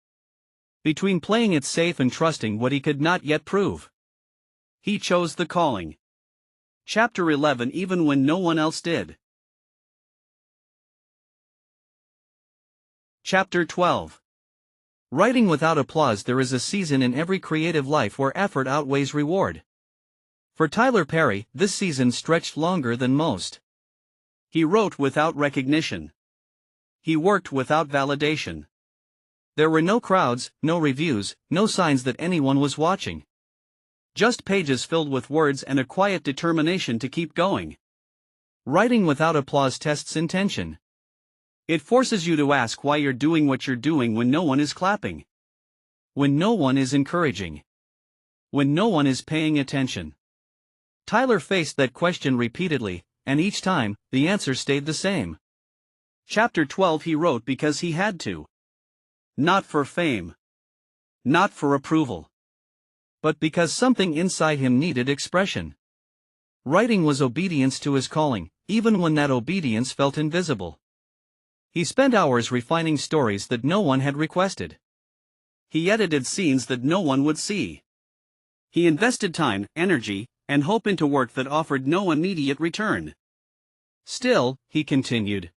Between playing it safe and trusting what he could not yet prove. He chose the calling. Chapter 11. Even when no one else did. Chapter 12. Writing without applause. There is a season in every creative life where effort outweighs reward. For Tyler Perry, this season stretched longer than most. He wrote without recognition. He worked without validation. There were no crowds, no reviews, no signs that anyone was watching. Just pages filled with words and a quiet determination to keep going. Writing without applause tests intention. It forces you to ask why you're doing what you're doing when no one is clapping. When no one is encouraging. When no one is paying attention. Tyler faced that question repeatedly, and each time, the answer stayed the same. Chapter 12. He wrote because he had to. Not for fame. Not for approval. But because something inside him needed expression. Writing was obedience to his calling, even when that obedience felt invisible. He spent hours refining stories that no one had requested. He edited scenes that no one would see. He invested time, energy, and hope into work that offered no immediate return. Still, he continued.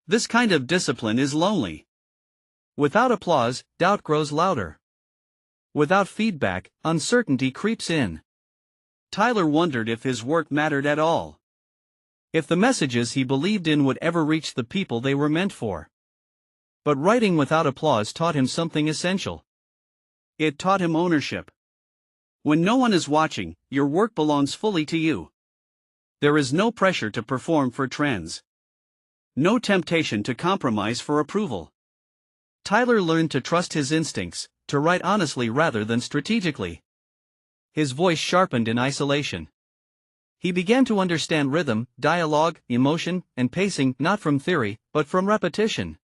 This kind of discipline is lonely. Without applause, doubt grows louder. Without feedback, uncertainty creeps in. Tyler wondered if his work mattered at all. If the messages he believed in would ever reach the people they were meant for. But writing without applause taught him something essential. It taught him ownership. When no one is watching, your work belongs fully to you. There is no pressure to perform for trends. No temptation to compromise for approval. Tyler learned to trust his instincts, to write honestly rather than strategically. His voice sharpened in isolation. He began to understand rhythm, dialogue, emotion, and pacing not from theory, but from repetition.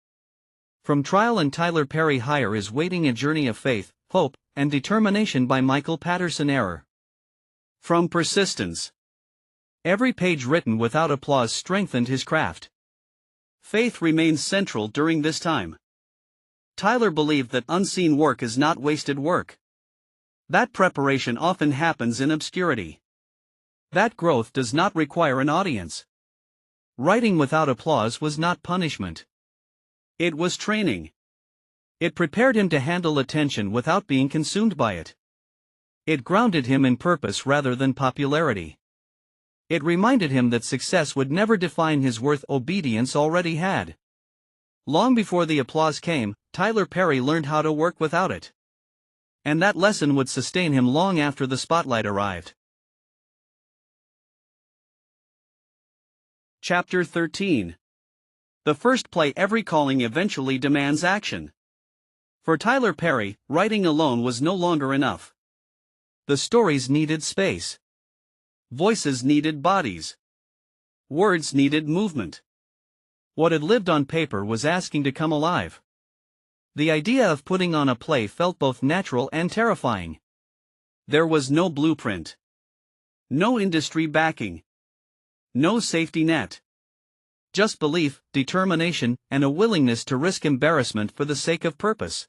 From Trial and Tyler Perry Hire is Waiting a Journey of Faith, Hope, and Determination by Michael Patterson. From Persistence. Every page written without applause strengthened his craft. Faith remains central during this time. Tyler believed that unseen work is not wasted work. That preparation often happens in obscurity. That growth does not require an audience. Writing without applause was not punishment. It was training. It prepared him to handle attention without being consumed by it. It grounded him in purpose rather than popularity. It reminded him that success would never define his worth. Obedience already had. Long before the applause came, Tyler Perry learned how to work without it. And that lesson would sustain him long after the spotlight arrived. Chapter 13. The first play. Every calling eventually demands action. For Tyler Perry, writing alone was no longer enough. The stories needed space. Voices needed bodies. Words needed movement. What had lived on paper was asking to come alive. The idea of putting on a play felt both natural and terrifying. There was no blueprint. No industry backing. No safety net. Just belief, determination, and a willingness to risk embarrassment for the sake of purpose.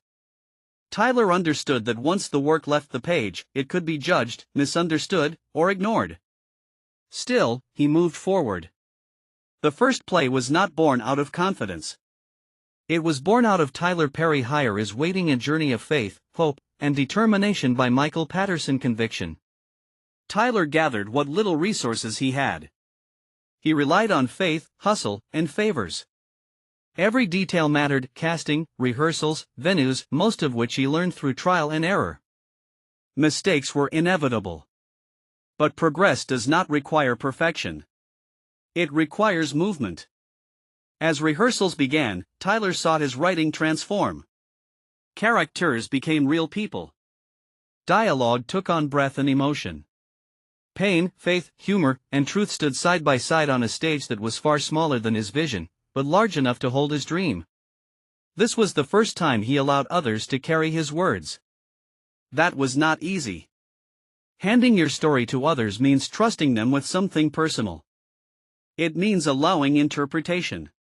Tyler understood that once the work left the page, it could be judged, misunderstood, or ignored. Still, he moved forward. The first play was not born out of confidence. It was born out of Tyler Perry Hire is Waiting a Journey of Faith, Hope, and Determination by Michael Patterson. Conviction. Tyler gathered what little resources he had. He relied on faith, hustle, and favors. Every detail mattered: casting, rehearsals, venues, most of which he learned through trial and error. Mistakes were inevitable. But progress does not require perfection. It requires movement. As rehearsals began, Tyler sought his writing transform. Characters became real people. Dialogue took on breath and emotion. Pain, faith, humor, and truth stood side by side on a stage that was far smaller than his vision, but large enough to hold his dream. This was the first time he allowed others to carry his words. That was not easy. Handing your story to others means trusting them with something personal. It means allowing interpretation.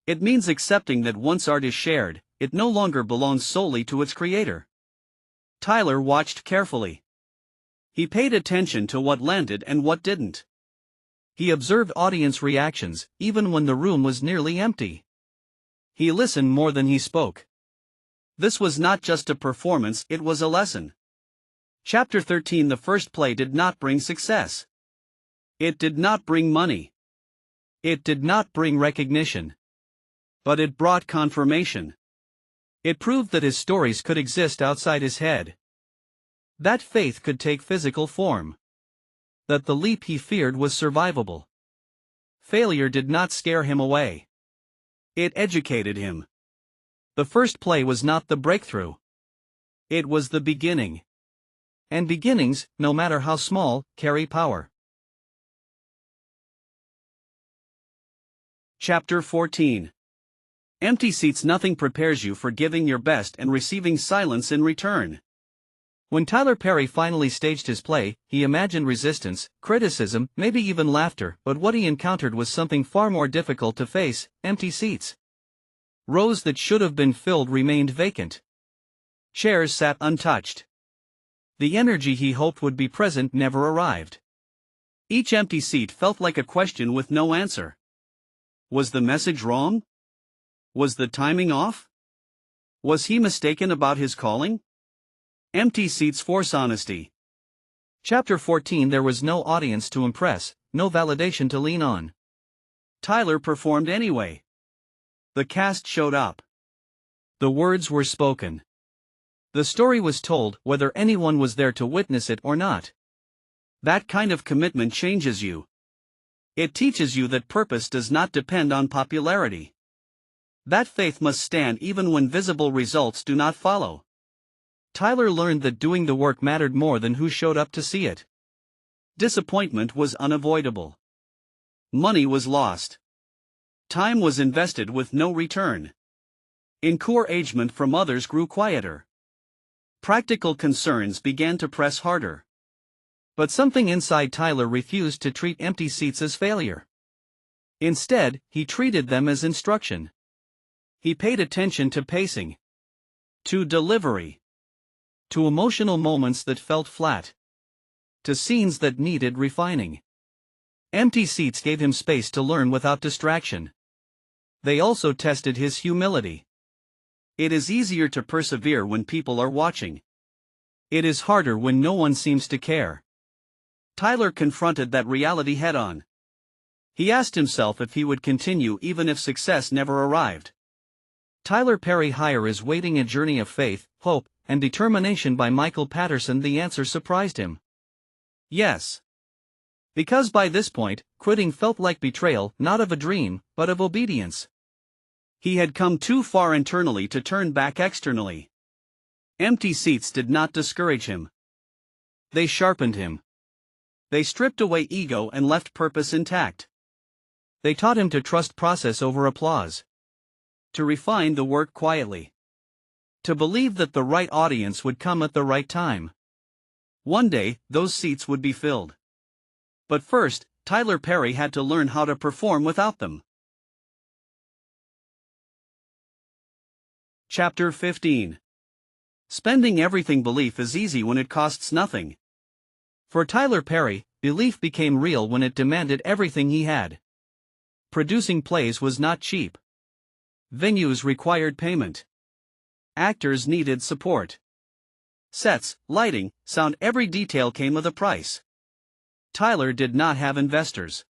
It means accepting that once art is shared, it no longer belongs solely to its creator. Tyler watched carefully. He paid attention to what landed and what didn't. He observed audience reactions, even when the room was nearly empty. He listened more than he spoke. This was not just a performance, it was a lesson. Chapter 13. The first play did not bring success. It did not bring money. It did not bring recognition. But it brought confirmation. It proved that his stories could exist outside his head. That faith could take physical form. That the leap he feared was survivable. Failure did not scare him away. It educated him. The first play was not the breakthrough. It was the beginning. And beginnings, no matter how small, carry power. Chapter 14. Empty seats. Nothing prepares you for giving your best and receiving silence in return. When Tyler Perry finally staged his play, he imagined resistance, criticism, maybe even laughter, but what he encountered was something far more difficult to face: empty seats. Rows that should have been filled remained vacant. Chairs sat untouched. The energy he hoped would be present never arrived. Each empty seat felt like a question with no answer. Was the message wrong? Was the timing off? Was he mistaken about his calling? Empty seats force honesty. Chapter 14. There was no audience to impress, no validation to lean on. Tyler performed anyway. The cast showed up. The words were spoken. The story was told, whether anyone was there to witness it or not. That kind of commitment changes you. It teaches you that purpose does not depend on popularity. That faith must stand even when visible results do not follow. Tyler learned that doing the work mattered more than who showed up to see it. Disappointment was unavoidable. Money was lost. Time was invested with no return. Encouragement from others grew quieter. Practical concerns began to press harder. But something inside Tyler refused to treat empty seats as failure. Instead, he treated them as instruction. He paid attention to pacing, to delivery, to emotional moments that felt flat, to scenes that needed refining. Empty seats gave him space to learn without distraction. They also tested his humility. It is easier to persevere when people are watching. It is harder when no one seems to care. Tyler confronted that reality head-on. He asked himself if he would continue even if success never arrived. Tyler Perry Hire is Waiting: A Journey of Faith, Hope, and Determination by Michael Patterson. The answer surprised him. Yes. Because by this point, quitting felt like betrayal, not of a dream, but of obedience. He had come too far internally to turn back externally. Empty seats did not discourage him. They sharpened him. They stripped away ego and left purpose intact. They taught him to trust process over applause. To refine the work quietly. To believe that the right audience would come at the right time. One day, those seats would be filled. But first, Tyler Perry had to learn how to perform without them. Chapter 15. Spending everything. Belief is easy when it costs nothing. For Tyler Perry, belief became real when it demanded everything he had. Producing plays was not cheap. Venues required payment. Actors needed support. Sets, lighting, sound, every detail came with a price. Tyler did not have investors.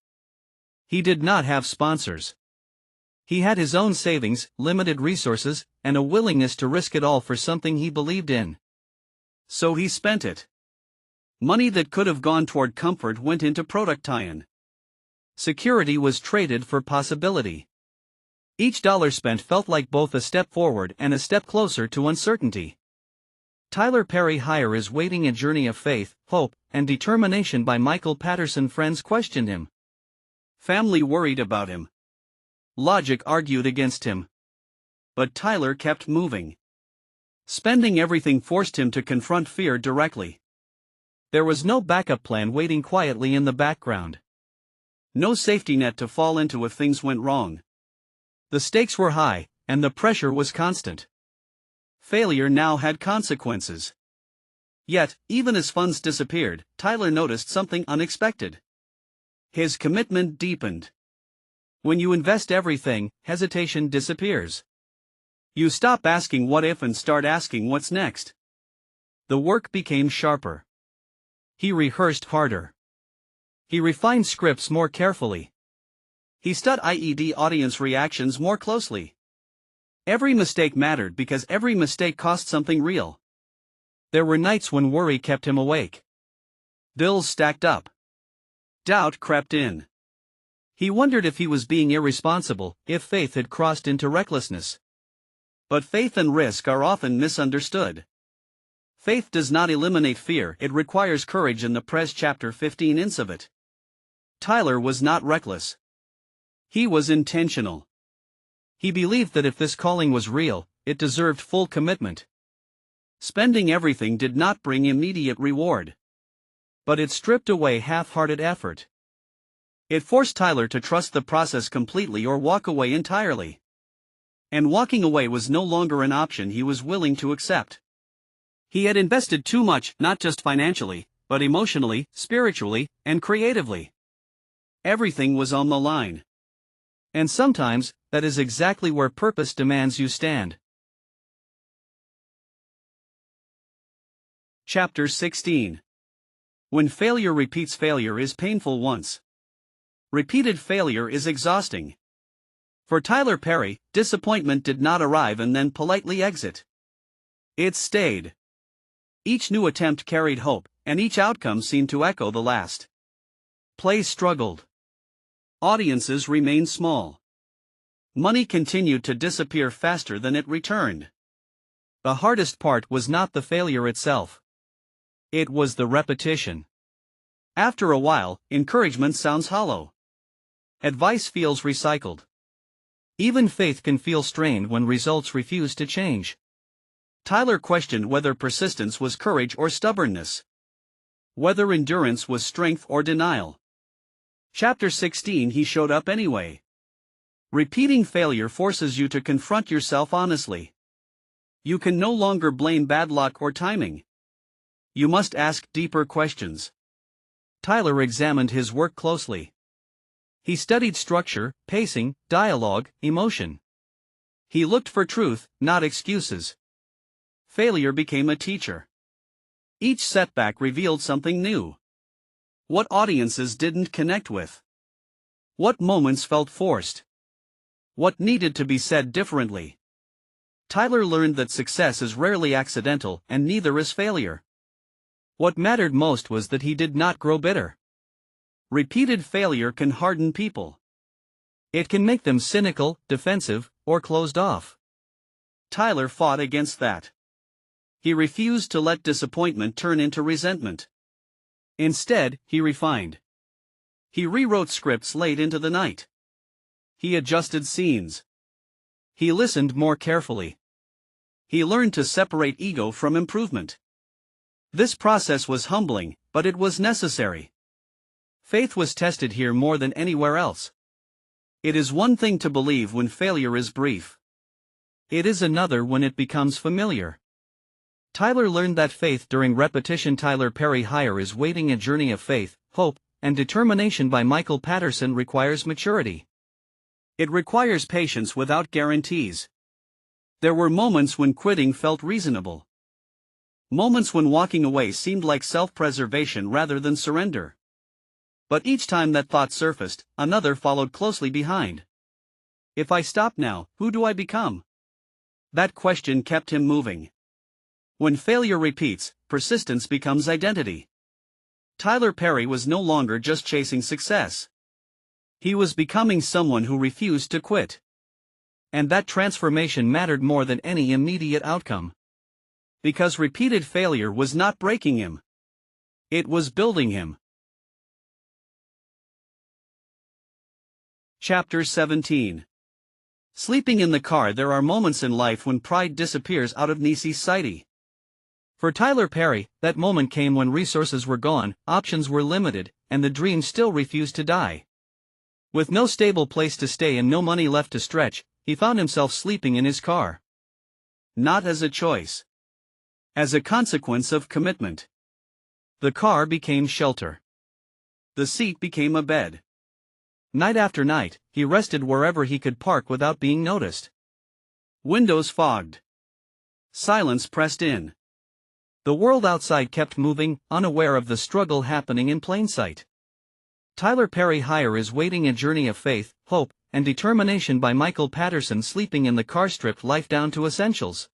He did not have sponsors. He had his own savings, limited resources, and a willingness to risk it all for something he believed in. So he spent it. Money that could have gone toward comfort went into product tie-in. Security was traded for possibility. Each dollar spent felt like both a step forward and a step closer to uncertainty. Tyler Perry Hire is Waiting: A Journey of Faith, Hope, and Determination by Michael Patterson. Friends questioned him. Family worried about him. Logic argued against him. But Tyler kept moving. Spending everything forced him to confront fear directly. There was no backup plan waiting quietly in the background. No safety net to fall into if things went wrong. The stakes were high, and the pressure was constant. Failure now had consequences. Yet, even as funds disappeared, Tyler noticed something unexpected. His commitment deepened. When you invest everything, hesitation disappears. You stop asking what if and start asking what's next. The work became sharper. He rehearsed harder. He refined scripts more carefully. He studied audience reactions more closely. Every mistake mattered because every mistake cost something real. There were nights when worry kept him awake. Bills stacked up. Doubt crept in. He wondered if he was being irresponsible, if faith had crossed into recklessness. But faith and risk are often misunderstood. Faith does not eliminate fear, it requires courage, in the Press chapter 15 inch of it. Tyler was not reckless. He was intentional. He believed that if this calling was real, it deserved full commitment. Spending everything did not bring immediate reward. But it stripped away half-hearted effort. It forced Tyler to trust the process completely or walk away entirely. And walking away was no longer an option he was willing to accept. He had invested too much, not just financially, but emotionally, spiritually, and creatively. Everything was on the line. And sometimes, that is exactly where purpose demands you stand. Chapter 16. When failure repeats. Failure is painful once. Repeated failure is exhausting. For Tyler Perry, disappointment did not arrive and then politely exit. It stayed. Each new attempt carried hope, and each outcome seemed to echo the last. Plays struggled. Audiences remained small. Money continued to disappear faster than it returned. The hardest part was not the failure itself. It was the repetition. After a while, encouragement sounds hollow. Advice feels recycled. Even faith can feel strained when results refuse to change. Tyler questioned whether persistence was courage or stubbornness. Whether endurance was strength or denial. Chapter 16. He showed up anyway. Repeating failure forces you to confront yourself honestly. You can no longer blame bad luck or timing. You must ask deeper questions. Tyler examined his work closely. He studied structure, pacing, dialogue, emotion. He looked for truth, not excuses. Failure became a teacher. Each setback revealed something new. What audiences didn't connect with? What moments felt forced? What needed to be said differently? Tyler learned that success is rarely accidental, and neither is failure. What mattered most was that he did not grow bitter. Repeated failure can harden people. It can make them cynical, defensive, or closed off. Tyler fought against that. He refused to let disappointment turn into resentment. Instead, he refined. He rewrote scripts late into the night. He adjusted scenes. He listened more carefully. He learned to separate ego from improvement. This process was humbling, but it was necessary. Faith was tested here more than anywhere else. It is one thing to believe when failure is brief. It is another when it becomes familiar. Tyler learned that faith during repetition. Tyler Perry Higher is Waiting: A Journey of Faith, Hope, and Determination by Michael Patterson requires maturity. It requires patience without guarantees. There were moments when quitting felt reasonable. Moments when walking away seemed like self-preservation rather than surrender. But each time that thought surfaced, another followed closely behind. If I stop now, who do I become? That question kept him moving. When failure repeats, persistence becomes identity. Tyler Perry was no longer just chasing success. He was becoming someone who refused to quit. And that transformation mattered more than any immediate outcome. Because repeated failure was not breaking him. It was building him. Chapter 17. Sleeping in the car. There are moments in life when pride disappears out of necessity. For Tyler Perry, that moment came when resources were gone, options were limited, and the dream still refused to die. With no stable place to stay and no money left to stretch, he found himself sleeping in his car. Not as a choice. As a consequence of commitment. The car became shelter. The seat became a bed. Night after night, he rested wherever he could park without being noticed. Windows fogged. Silence pressed in. The world outside kept moving, unaware of the struggle happening in plain sight. Tyler Perry Higher is Waiting: A Journey of Faith, Hope, and Determination by Michael Patterson. Sleeping in the car stripped life down to essentials.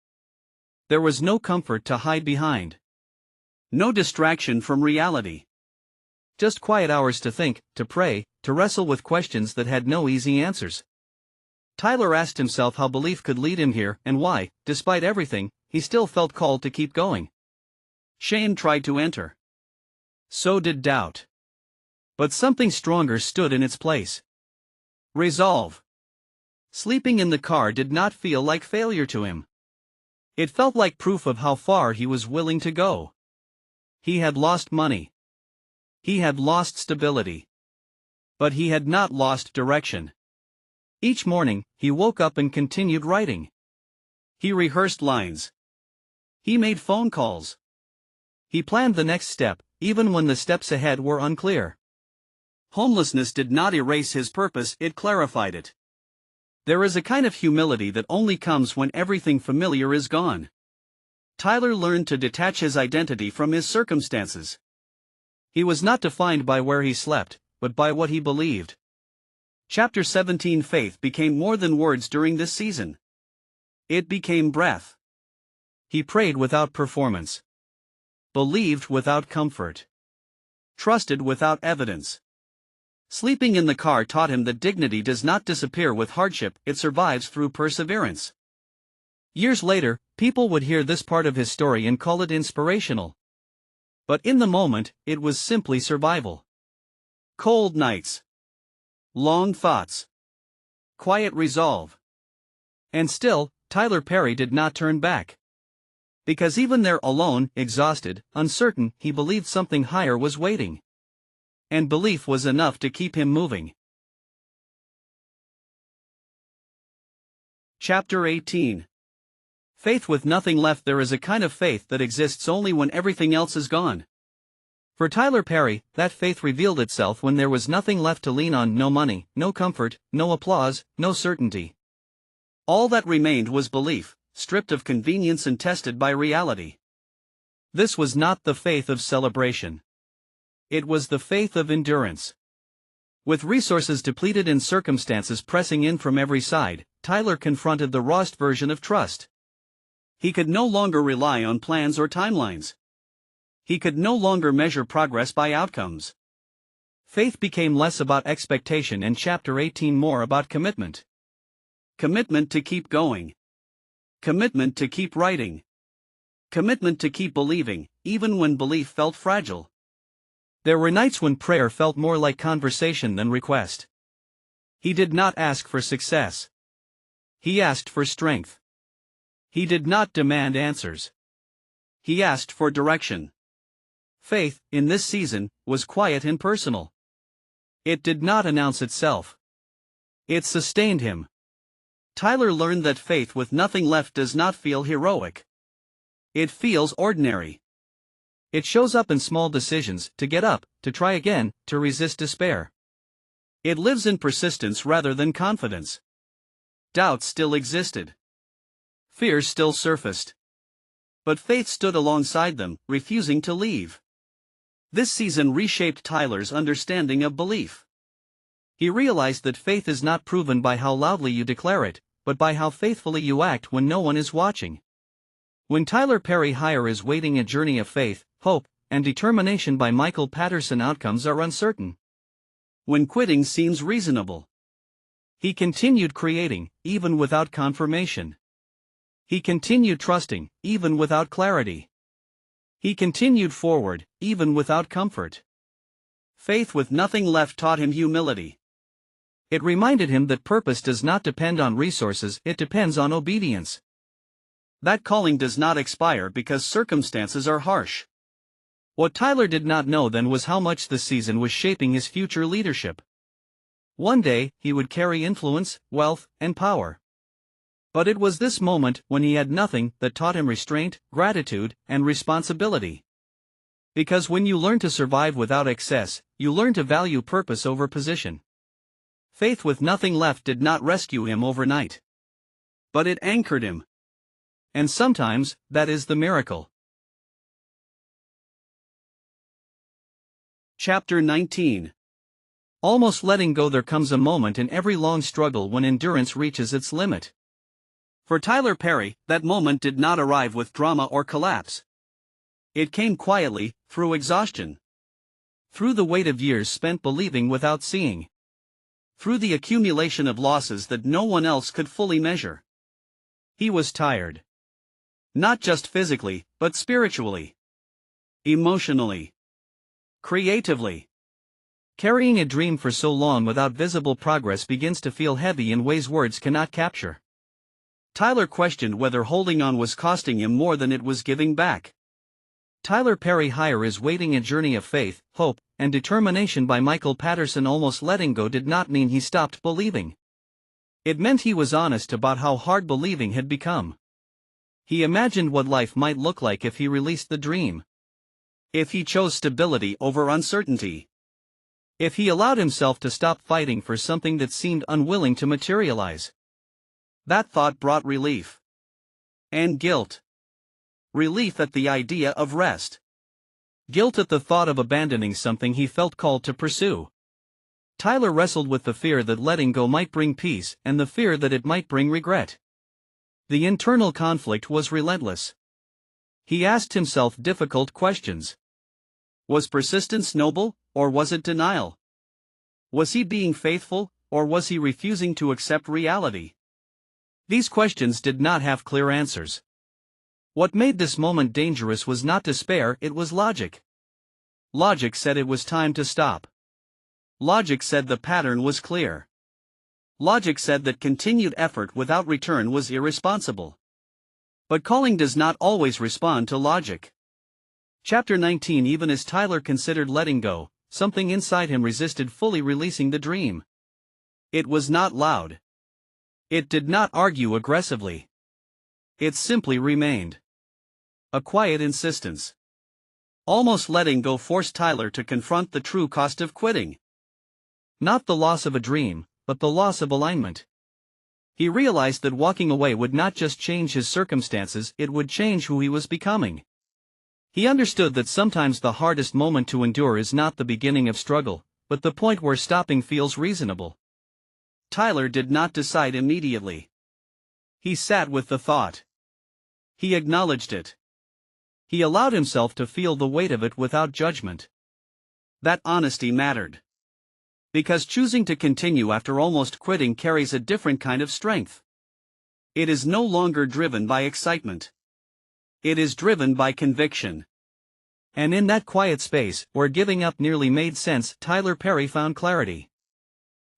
There was no comfort to hide behind. No distraction from reality. Just quiet hours to think, to pray, to wrestle with questions that had no easy answers. Tyler asked himself how belief could lead him here and why, despite everything, he still felt called to keep going. Shame tried to enter. So did doubt. But something stronger stood in its place. Resolve. Sleeping in the car did not feel like failure to him. It felt like proof of how far he was willing to go. He had lost money. He had lost stability. But he had not lost direction. Each morning, he woke up and continued writing. He rehearsed lines. He made phone calls. He planned the next step, even when the steps ahead were unclear. Homelessness did not erase his purpose, it clarified it. There is a kind of humility that only comes when everything familiar is gone. Tyler learned to detach his identity from his circumstances. He was not defined by where he slept, but by what he believed. Chapter 17. Faith became more than words during this season. It became breath. He prayed without performance. Believed without comfort. Trusted without evidence. Sleeping in the car taught him that dignity does not disappear with hardship, it survives through perseverance. Years later, people would hear this part of his story and call it inspirational. But in the moment, it was simply survival. Cold nights. Long thoughts. Quiet resolve. And still, Tyler Perry did not turn back. Because even there alone, exhausted, uncertain, he believed something higher was waiting. And belief was enough to keep him moving. Chapter 18. Faith with nothing left. There is a kind of faith that exists only when everything else is gone. For Tyler Perry, that faith revealed itself when there was nothing left to lean on, no money, no comfort, no applause, no certainty. All that remained was belief, stripped of convenience and tested by reality. This was not the faith of celebration. It was the faith of endurance. With resources depleted and circumstances pressing in from every side, Tyler confronted the rawest version of trust. He could no longer rely on plans or timelines. He could no longer measure progress by outcomes. Faith became less about expectation and Chapter 18 more about commitment. Commitment to keep going. Commitment to keep writing. Commitment to keep believing, even when belief felt fragile. There were nights when prayer felt more like conversation than request. He did not ask for success. He asked for strength. He did not demand answers. He asked for direction. Faith, in this season, was quiet and personal. It did not announce itself. It sustained him. Tyler learned that faith with nothing left does not feel heroic. It feels ordinary. It shows up in small decisions, to get up, to try again, to resist despair. It lives in persistence rather than confidence. Doubt still existed. Fear still surfaced. But faith stood alongside them, refusing to leave. This season reshaped Tyler's understanding of belief. He realized that faith is not proven by how loudly you declare it, but by how faithfully you act when no one is watching. When Tyler Perry Hire is waiting, a journey of faith, hope, and determination by Michael Patterson. Outcomes are uncertain. When quitting seems reasonable. He continued creating, even without confirmation. He continued trusting, even without clarity. He continued forward, even without comfort. Faith with nothing left taught him humility. It reminded him that purpose does not depend on resources, it depends on obedience. That calling does not expire because circumstances are harsh. What Tyler did not know then was how much the season was shaping his future leadership. One day, he would carry influence, wealth, and power. But it was this moment, when he had nothing, that taught him restraint, gratitude, and responsibility. Because when you learn to survive without excess, you learn to value purpose over position. Faith with nothing left did not rescue him overnight. But it anchored him. And sometimes, that is the miracle. Chapter 19. Almost letting go. There comes a moment in every long struggle when endurance reaches its limit. For Tyler Perry, that moment did not arrive with drama or collapse. It came quietly, through exhaustion. Through the weight of years spent believing without seeing. Through the accumulation of losses that no one else could fully measure. He was tired. Not just physically, but spiritually. Emotionally. Creatively. Carrying a dream for so long without visible progress begins to feel heavy in ways words cannot capture. Tyler questioned whether holding on was costing him more than it was giving back. Tyler Perry Hire is waiting, a journey of faith, hope, and determination by Michael Patterson. Almost letting go did not mean he stopped believing. It meant he was honest about how hard believing had become. He imagined what life might look like if he released the dream. If he chose stability over uncertainty. If he allowed himself to stop fighting for something that seemed unwilling to materialize. That thought brought relief. And guilt. Relief at the idea of rest. Guilt at the thought of abandoning something he felt called to pursue. Tyler wrestled with the fear that letting go might bring peace and the fear that it might bring regret. The internal conflict was relentless. He asked himself difficult questions. Was persistence noble, or was it denial? Was he being faithful, or was he refusing to accept reality? These questions did not have clear answers. What made this moment dangerous was not despair, it was logic. Logic said it was time to stop. Logic said the pattern was clear. Logic said that continued effort without return was irresponsible. But calling does not always respond to logic. Chapter 19. Even as Tyler considered letting go, something inside him resisted fully releasing the dream. It was not loud. It did not argue aggressively. It simply remained. A quiet insistence. Almost letting go forced Tyler to confront the true cost of quitting. Not the loss of a dream, but the loss of alignment. He realized that walking away would not just change his circumstances, it would change who he was becoming. He understood that sometimes the hardest moment to endure is not the beginning of struggle, but the point where stopping feels reasonable. Tyler did not decide immediately. He sat with the thought. He acknowledged it. He allowed himself to feel the weight of it without judgment. That honesty mattered. Because choosing to continue after almost quitting carries a different kind of strength. It is no longer driven by excitement. It is driven by conviction. And in that quiet space, where giving up nearly made sense, Tyler Perry found clarity.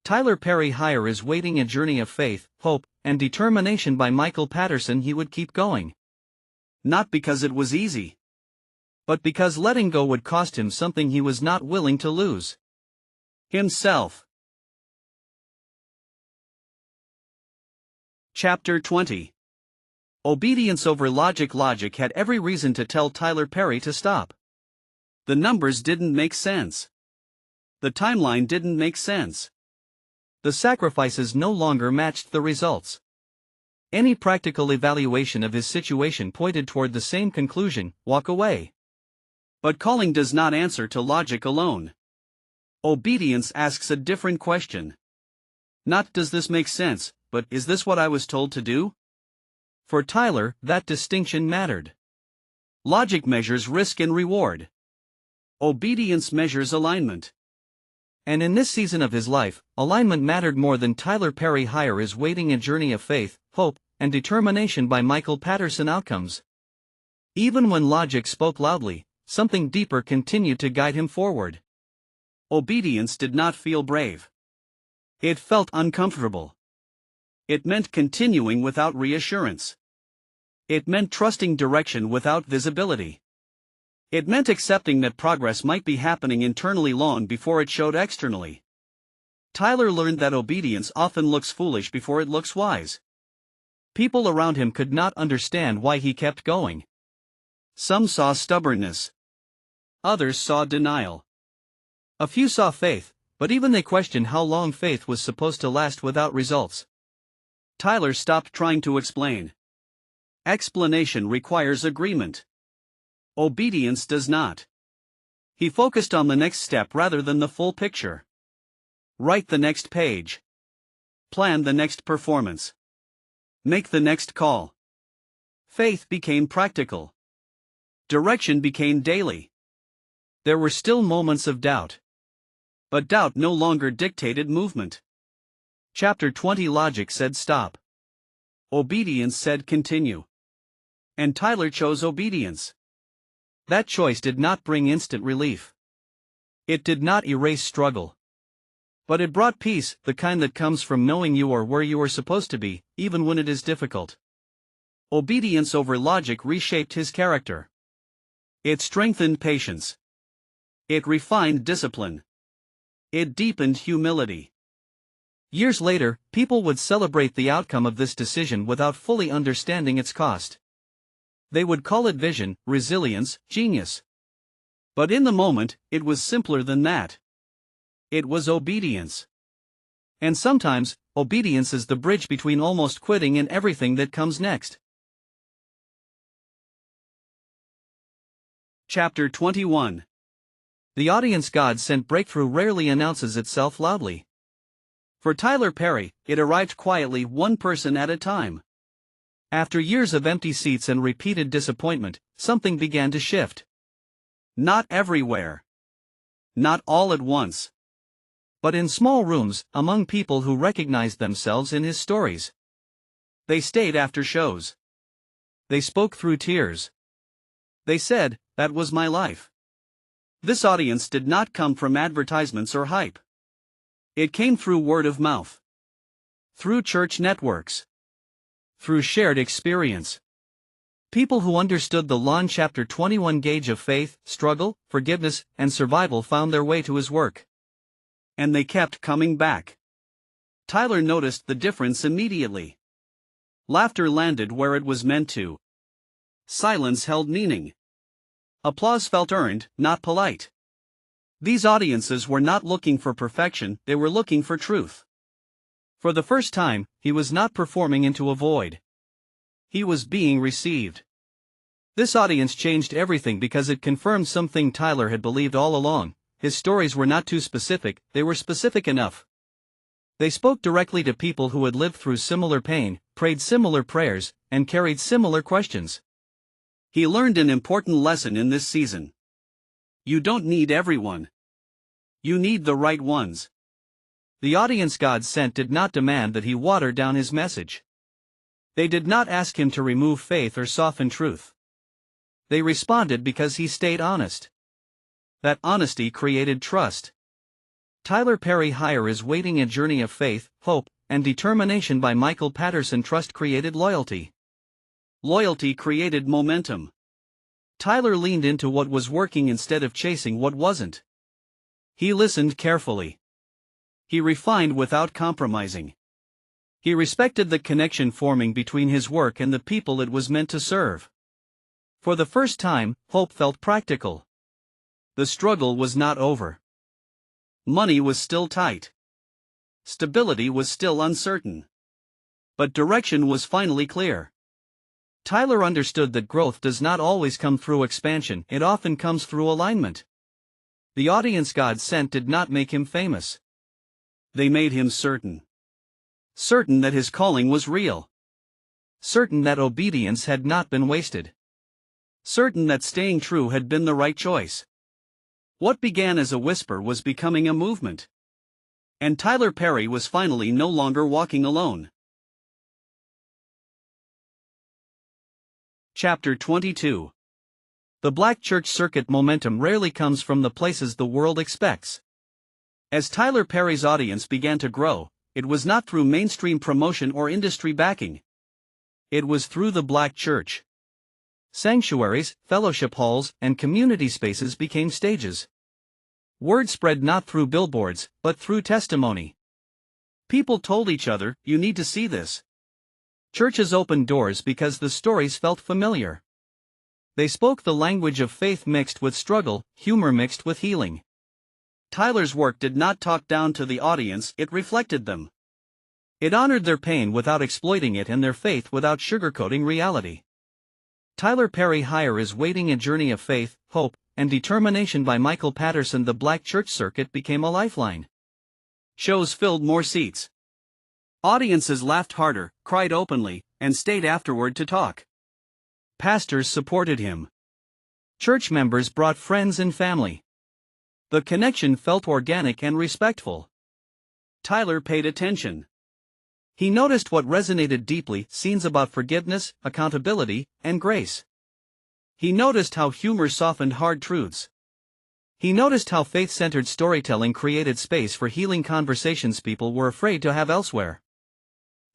Tyler Perry Higher is Waiting: A Journey of Faith, Hope, and Determination by Michael Patterson. He would keep going. Not because it was easy, but because letting go would cost him something he was not willing to lose: himself. Chapter 20. Obedience over logic. Logic had every reason to tell Tyler Perry to stop. The numbers didn't make sense. The timeline didn't make sense. The sacrifices no longer matched the results. Any practical evaluation of his situation pointed toward the same conclusion: walk away. But calling does not answer to logic alone. Obedience asks a different question. Not does this make sense, but is this what I was told to do? For Tyler, that distinction mattered. Logic measures risk and reward. Obedience measures alignment. And in this season of his life, alignment mattered more than Tyler Perry Higher is Waiting: A Journey of Faith, Hope, and Determination by Michael Patterson. Outcomes. Even when logic spoke loudly, something deeper continued to guide him forward. Obedience did not feel brave. It felt uncomfortable. It meant continuing without reassurance. It meant trusting direction without visibility. It meant accepting that progress might be happening internally long before it showed externally. Tyler learned that obedience often looks foolish before it looks wise. People around him could not understand why he kept going. Some saw stubbornness. Others saw denial. A few saw faith, but even they questioned how long faith was supposed to last without results. Tyler stopped trying to explain. Explanation requires agreement. Obedience does not. He focused on the next step rather than the full picture. Write the next page. Plan the next performance. Make the next call. Faith became practical. Direction became daily. There were still moments of doubt. But doubt no longer dictated movement. Chapter 20. Logic said stop. Obedience said continue. And Tyler chose obedience. That choice did not bring instant relief. It did not erase struggle. But it brought peace, the kind that comes from knowing you are where you are supposed to be, even when it is difficult. Obedience over logic reshaped his character. It strengthened patience. It refined discipline. It deepened humility. Years later, people would celebrate the outcome of this decision without fully understanding its cost. They would call it vision, resilience, genius. But in the moment, it was simpler than that. It was obedience. And sometimes, obedience is the bridge between almost quitting and everything that comes next. Chapter 21. The audience God sent breakthrough rarely announces itself loudly. For Tyler Perry, it arrived quietly, one person at a time. After years of empty seats and repeated disappointment, something began to shift. Not everywhere. Not all at once. but in small rooms, among people who recognized themselves in his stories. They stayed after shows. They spoke through tears. They said, "That was my life." This audience did not come from advertisements or hype. It came through word of mouth, through church networks, through shared experience. People who understood the long chapter 21 gauge of faith, struggle, forgiveness, and survival found their way to his work. And they kept coming back. Tyler noticed the difference immediately. Laughter landed where it was meant to. Silence held meaning. Applause felt earned, not polite. These audiences were not looking for perfection, they were looking for truth. For the first time, he was not performing into a void. He was being received. This audience changed everything because it confirmed something Tyler had believed all along. His stories were not too specific, they were specific enough. They spoke directly to people who had lived through similar pain, prayed similar prayers, and carried similar questions. He learned an important lesson in this season. You don't need everyone. You need the right ones. The audience God sent did not demand that he water down his message. They did not ask him to remove faith or soften truth. They responded because he stayed honest. That honesty created trust. Tyler Perry Hire is Waiting: A Journey of Faith, Hope, and Determination by Michael Patterson. Trust created loyalty. Loyalty created momentum. Tyler leaned into what was working instead of chasing what wasn't. He listened carefully. He refined without compromising. He respected the connection forming between his work and the people it was meant to serve. For the first time, hope felt practical. The struggle was not over. Money was still tight. Stability was still uncertain. But direction was finally clear. Tyler understood that growth does not always come through expansion, it often comes through alignment. The audience God sent did not make him famous. They made him certain. Certain that his calling was real. Certain that obedience had not been wasted. Certain that staying true had been the right choice. What began as a whisper was becoming a movement. And Tyler Perry was finally no longer walking alone. Chapter 22. The Black Church Circuit. Momentum rarely comes from the places the world expects. As Tyler Perry's audience began to grow, it was not through mainstream promotion or industry backing. It was through the Black Church. Sanctuaries, fellowship halls, and community spaces became stages. Word spread not through billboards, but through testimony. People told each other, "You need to see this." Churches opened doors because the stories felt familiar. They spoke the language of faith mixed with struggle, humor mixed with healing. Tyler's work did not talk down to the audience, it reflected them. It honored their pain without exploiting it and their faith without sugarcoating reality. Tyler Perry Hire is Waiting: A Journey of Faith, Hope, and Determination by Michael Patterson. The Black Church Circuit became a lifeline. Shows filled more seats. Audiences laughed harder, cried openly, and stayed afterward to talk. Pastors supported him. Church members brought friends and family. The connection felt organic and respectful. Tyler paid attention. He noticed what resonated deeply: scenes about forgiveness, accountability, and grace. He noticed how humor softened hard truths. He noticed how faith-centered storytelling created space for healing conversations people were afraid to have elsewhere.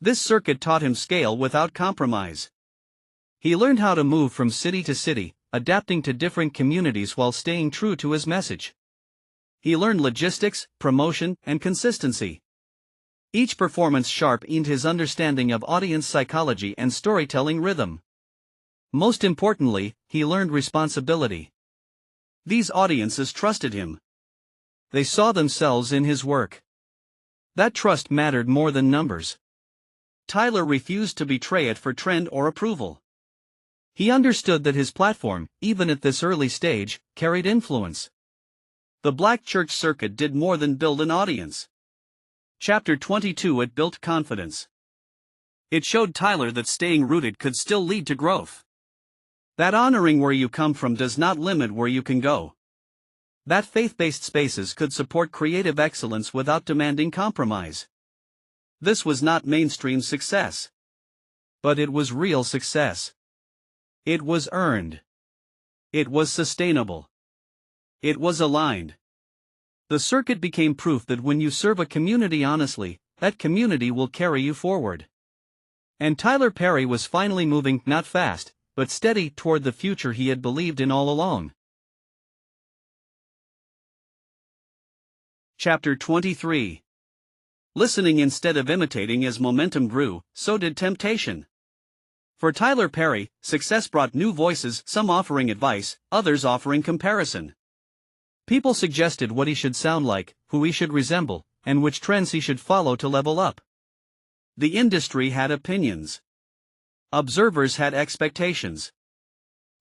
This circuit taught him scale without compromise. He learned how to move from city to city, adapting to different communities while staying true to his message. He learned logistics, promotion, and consistency. Each performance sharpened his understanding of audience psychology and storytelling rhythm. Most importantly, he learned responsibility. These audiences trusted him. They saw themselves in his work. That trust mattered more than numbers. Tyler refused to betray it for trend or approval. He understood that his platform, even at this early stage, carried influence. The Black Church Circuit did more than build an audience. Chapter 22. It built confidence. It showed Tyler that staying rooted could still lead to growth. That honoring where you come from does not limit where you can go. That faith-based spaces could support creative excellence without demanding compromise. This was not mainstream success. But it was real success. It was earned. It was sustainable. It was aligned. The circuit became proof that when you serve a community honestly, that community will carry you forward. And Tyler Perry was finally moving, not fast, but steady, toward the future he had believed in all along. Chapter 23. Listening instead of imitating. As momentum grew, so did temptation. For Tyler Perry, success brought new voices, some offering advice, others offering comparison. People suggested what he should sound like, who he should resemble, and which trends he should follow to level up. The industry had opinions. Observers had expectations.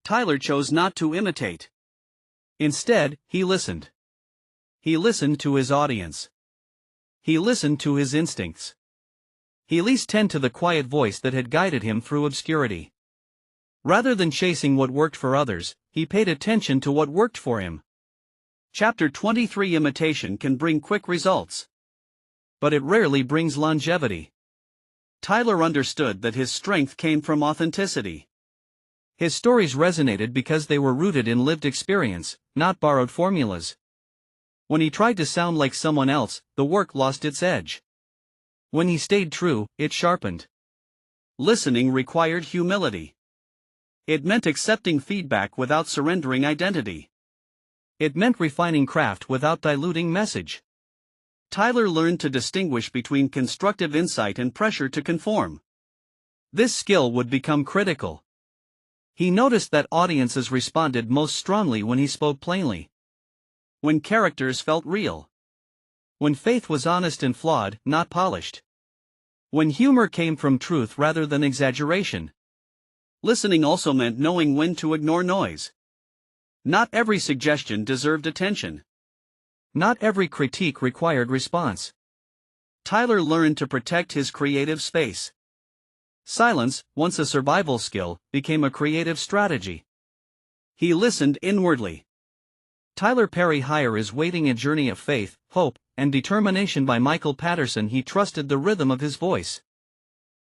Tyler chose not to imitate. Instead, he listened. He listened to his audience. He listened to his instincts. He listened to the quiet voice that had guided him through obscurity. Rather than chasing what worked for others, he paid attention to what worked for him. Chapter 23. Imitation can bring quick results, but it rarely brings longevity. Tyler understood that his strength came from authenticity. His stories resonated because they were rooted in lived experience, not borrowed formulas. When he tried to sound like someone else, the work lost its edge. When he stayed true, it sharpened. Listening required humility. It meant accepting feedback without surrendering identity. It meant refining craft without diluting message. Tyler learned to distinguish between constructive insight and pressure to conform. This skill would become critical. He noticed that audiences responded most strongly when he spoke plainly. When characters felt real. When faith was honest and flawed, not polished. When humor came from truth rather than exaggeration. Listening also meant knowing when to ignore noise. Not every suggestion deserved attention. Not every critique required response. Tyler learned to protect his creative space. Silence, once a survival skill, became a creative strategy. He listened inwardly. Tyler Perry is Waiting: A Journey of Faith, Hope, and Determination by Michael Patterson. He trusted the rhythm of his voice.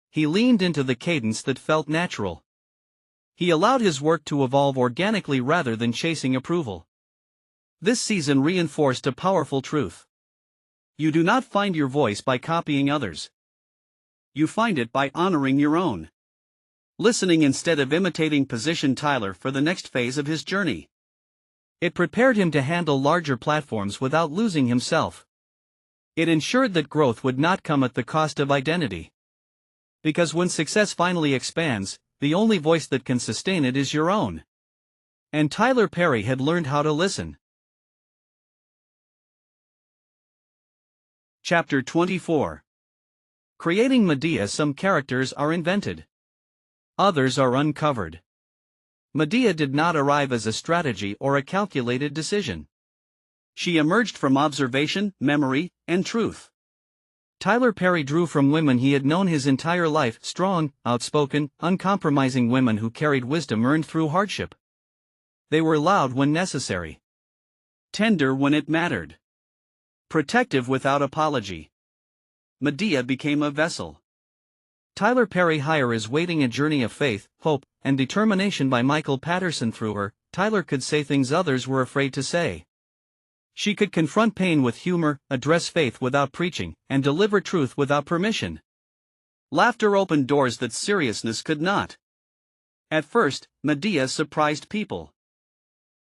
He leaned into the cadence that felt natural. He allowed his work to evolve organically rather than chasing approval. This season reinforced a powerful truth. You do not find your voice by copying others. You find it by honoring your own. Listening instead of imitating positioned Tyler for the next phase of his journey. It prepared him to handle larger platforms without losing himself. It ensured that growth would not come at the cost of identity. Because when success finally expands, the only voice that can sustain it is your own. And Tyler Perry had learned how to listen. Chapter 24. Creating Medea. Some characters are invented. Others are uncovered. Medea did not arrive as a strategy or a calculated decision. She emerged from observation, memory, and truth. Tyler Perry drew from women he had known his entire life, strong, outspoken, uncompromising women who carried wisdom earned through hardship. They were loud when necessary. Tender when it mattered. Protective without apology. Medea became a vessel. Tyler Perry is Waiting: A Journey of Faith, Hope, and Determination by Michael Patterson. Through her, Tyler could say things others were afraid to say. She could confront pain with humor, address faith without preaching, and deliver truth without permission. Laughter opened doors that seriousness could not. At first, Medea surprised people.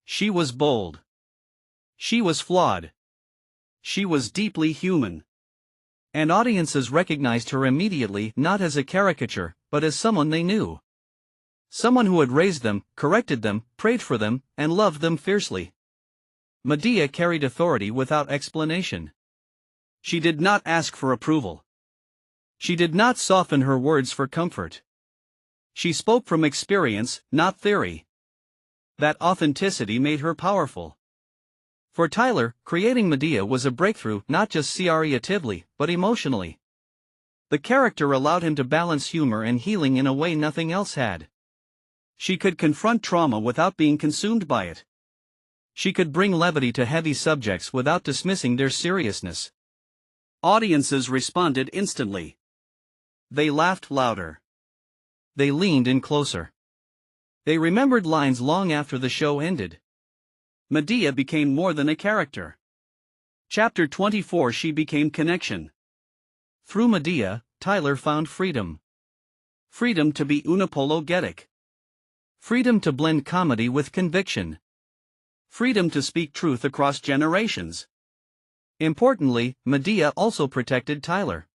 She was bold. She was flawed. She was deeply human. And audiences recognized her immediately, not as a caricature, but as someone they knew. Someone who had raised them, corrected them, prayed for them, and loved them fiercely. Medea carried authority without explanation. She did not ask for approval. She did not soften her words for comfort. She spoke from experience, not theory. That authenticity made her powerful. For Tyler, creating Medea was a breakthrough, not just creatively, but emotionally. The character allowed him to balance humor and healing in a way nothing else had. She could confront trauma without being consumed by it. She could bring levity to heavy subjects without dismissing their seriousness. Audiences responded instantly. They laughed louder. They leaned in closer. They remembered lines long after the show ended. Medea became more than a character. Chapter 24. She became connection. Through Medea, Tyler found freedom. Freedom to be unapologetic. Freedom to blend comedy with conviction. Freedom to speak truth across generations. Importantly, Medea also protected Tyler.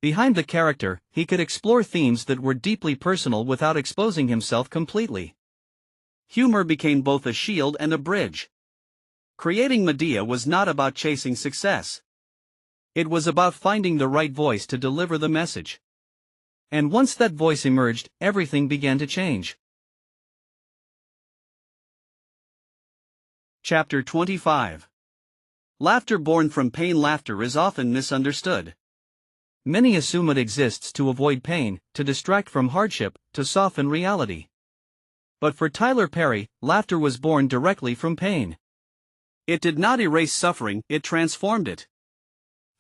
Behind the character, he could explore themes that were deeply personal without exposing himself completely. Humor became both a shield and a bridge. Creating Medea was not about chasing success. It was about finding the right voice to deliver the message. And once that voice emerged, everything began to change. Chapter 25. Laughter born from pain. Laughter is often misunderstood. Many assume it exists to avoid pain, to distract from hardship, to soften reality. But for Tyler Perry, laughter was born directly from pain. It did not erase suffering, it transformed it.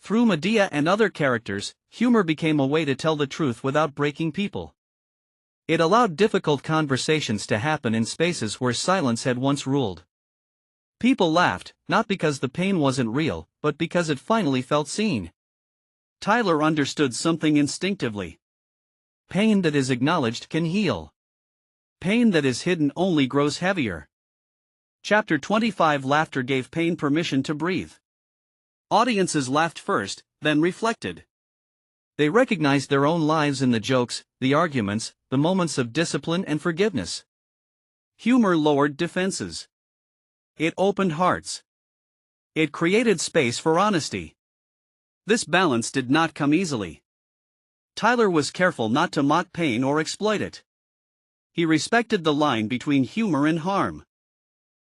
Through Medea and other characters, humor became a way to tell the truth without breaking people. It allowed difficult conversations to happen in spaces where silence had once ruled. People laughed, not because the pain wasn't real, but because it finally felt seen. Tyler understood something instinctively. Pain that is acknowledged can heal. Pain that is hidden only grows heavier. Chapter 25. Laughter gave pain permission to breathe. Audiences laughed first, then reflected. They recognized their own lives in the jokes, the arguments, the moments of discipline and forgiveness. Humor lowered defenses. It opened hearts. It created space for honesty. This balance did not come easily. Tyler was careful not to mock pain or exploit it. He respected the line between humor and harm.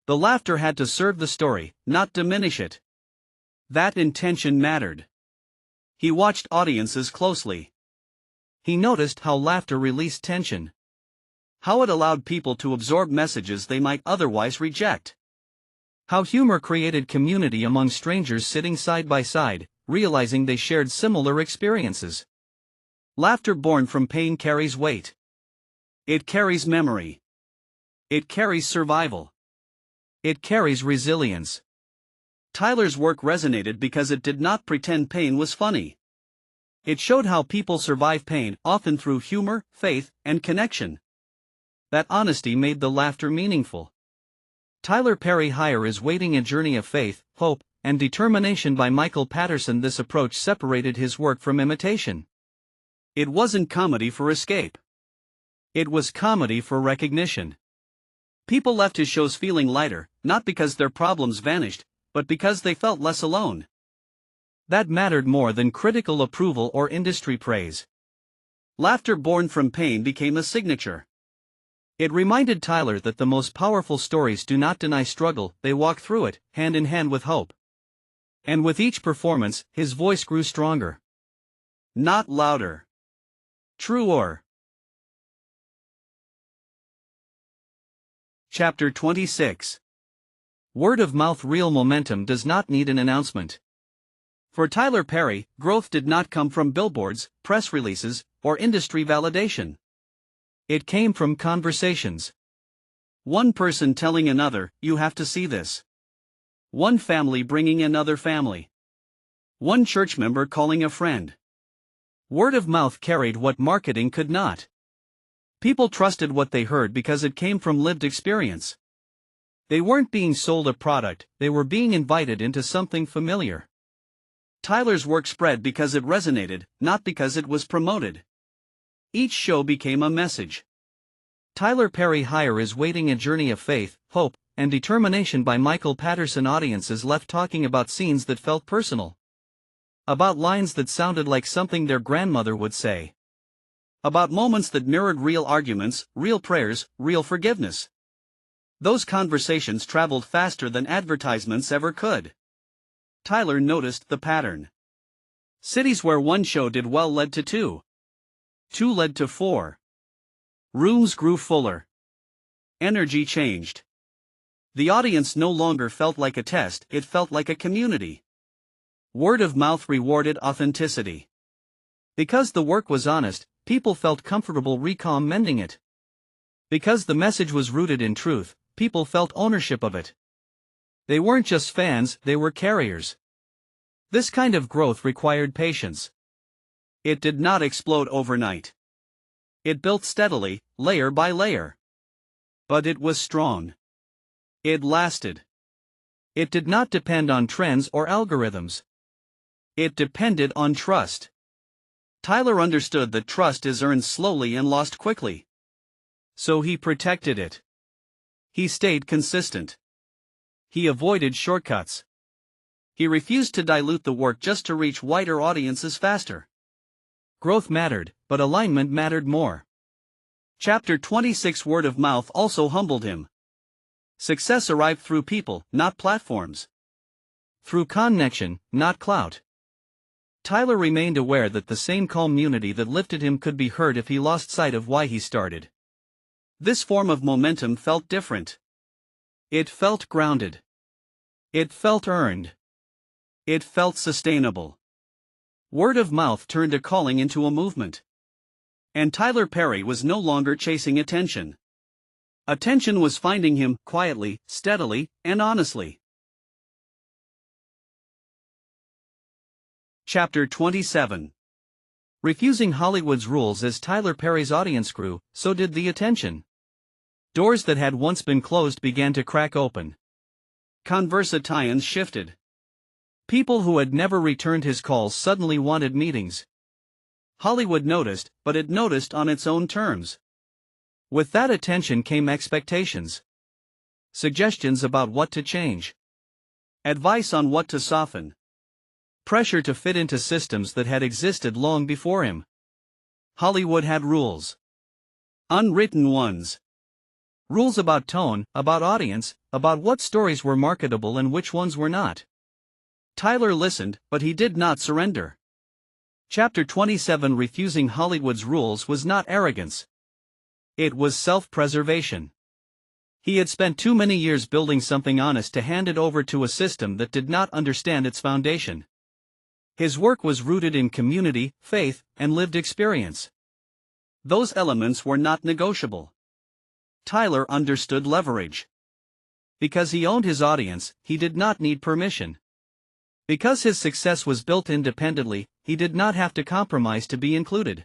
The laughter had to serve the story, not diminish it. That intention mattered. He watched audiences closely. He noticed how laughter released tension. How it allowed people to absorb messages they might otherwise reject. How humor created community among strangers sitting side by side, realizing they shared similar experiences. Laughter born from pain carries weight. It carries memory. It carries survival. It carries resilience. Tyler's work resonated because it did not pretend pain was funny. It showed how people survive pain, often through humor, faith, and connection. That honesty made the laughter meaningful. Tyler Perry Is Waiting, a Journey of Faith, Hope, and Determination by Michael Patterson. This approach separated his work from imitation. It wasn't comedy for escape. It was comedy for recognition. People left his shows feeling lighter, not because their problems vanished, but because they felt less alone. That mattered more than critical approval or industry praise. Laughter born from pain became a signature. It reminded Tyler that the most powerful stories do not deny struggle, they walk through it, hand in hand with hope. And with each performance, his voice grew stronger. Not louder. Truer. Chapter 26. Word of mouth. Real momentum does not need an announcement. For Tyler Perry, growth did not come from billboards, press releases, or industry validation. It came from conversations. One person telling another, "You have to see this." One family bringing another family. One church member calling a friend. Word of mouth carried what marketing could not. People trusted what they heard because it came from lived experience. They weren't being sold a product, they were being invited into something familiar. Tyler's work spread because it resonated, not because it was promoted. Each show became a message. Tyler Perry Is Waiting, a Journey of Faith, Hope, and Determination by Michael Patterson. Audiences left talking about scenes that felt personal. About lines that sounded like something their grandmother would say. About moments that mirrored real arguments, real prayers, real forgiveness. Those conversations traveled faster than advertisements ever could. Tyler noticed the pattern. Cities where one show did well led to two. Two led to four. Rooms grew fuller. Energy changed. The audience no longer felt like a test, it felt like a community. Word of mouth rewarded authenticity. Because the work was honest, people felt comfortable recommending it. Because the message was rooted in truth, people felt ownership of it. They weren't just fans, they were carriers. This kind of growth required patience. It did not explode overnight. It built steadily, layer by layer. But it was strong. It lasted. It did not depend on trends or algorithms. It depended on trust. Tyler understood that trust is earned slowly and lost quickly. So he protected it. He stayed consistent. He avoided shortcuts. He refused to dilute the work just to reach wider audiences faster. Growth mattered, but alignment mattered more. Chapter 26 Word of mouth also humbled him. Success arrived through people, not platforms. Through connection, not clout. Tyler remained aware that the same community that lifted him could be hurt if he lost sight of why he started. This form of momentum felt different. It felt grounded. It felt earned. It felt sustainable. Word of mouth turned a calling into a movement. And Tyler Perry was no longer chasing attention. Attention was finding him, quietly, steadily, and honestly. Chapter 27. Refusing Hollywood's rules. As Tyler Perry's audience grew, so did the attention. Doors that had once been closed began to crack open. Conversations shifted. People who had never returned his calls suddenly wanted meetings. Hollywood noticed, but it noticed on its own terms. With that attention came expectations. Suggestions about what to change. Advice on what to soften. Pressure to fit into systems that had existed long before him. Hollywood had rules. Unwritten ones. Rules about tone, about audience, about what stories were marketable and which ones were not. Tyler listened, but he did not surrender. Chapter 27. Refusing Hollywood's rules was not arrogance. It was self-preservation. He had spent too many years building something honest to hand it over to a system that did not understand its foundation. His work was rooted in community, faith, and lived experience. Those elements were not negotiable. Tyler understood leverage. Because he owned his audience, he did not need permission. Because his success was built independently, he did not have to compromise to be included.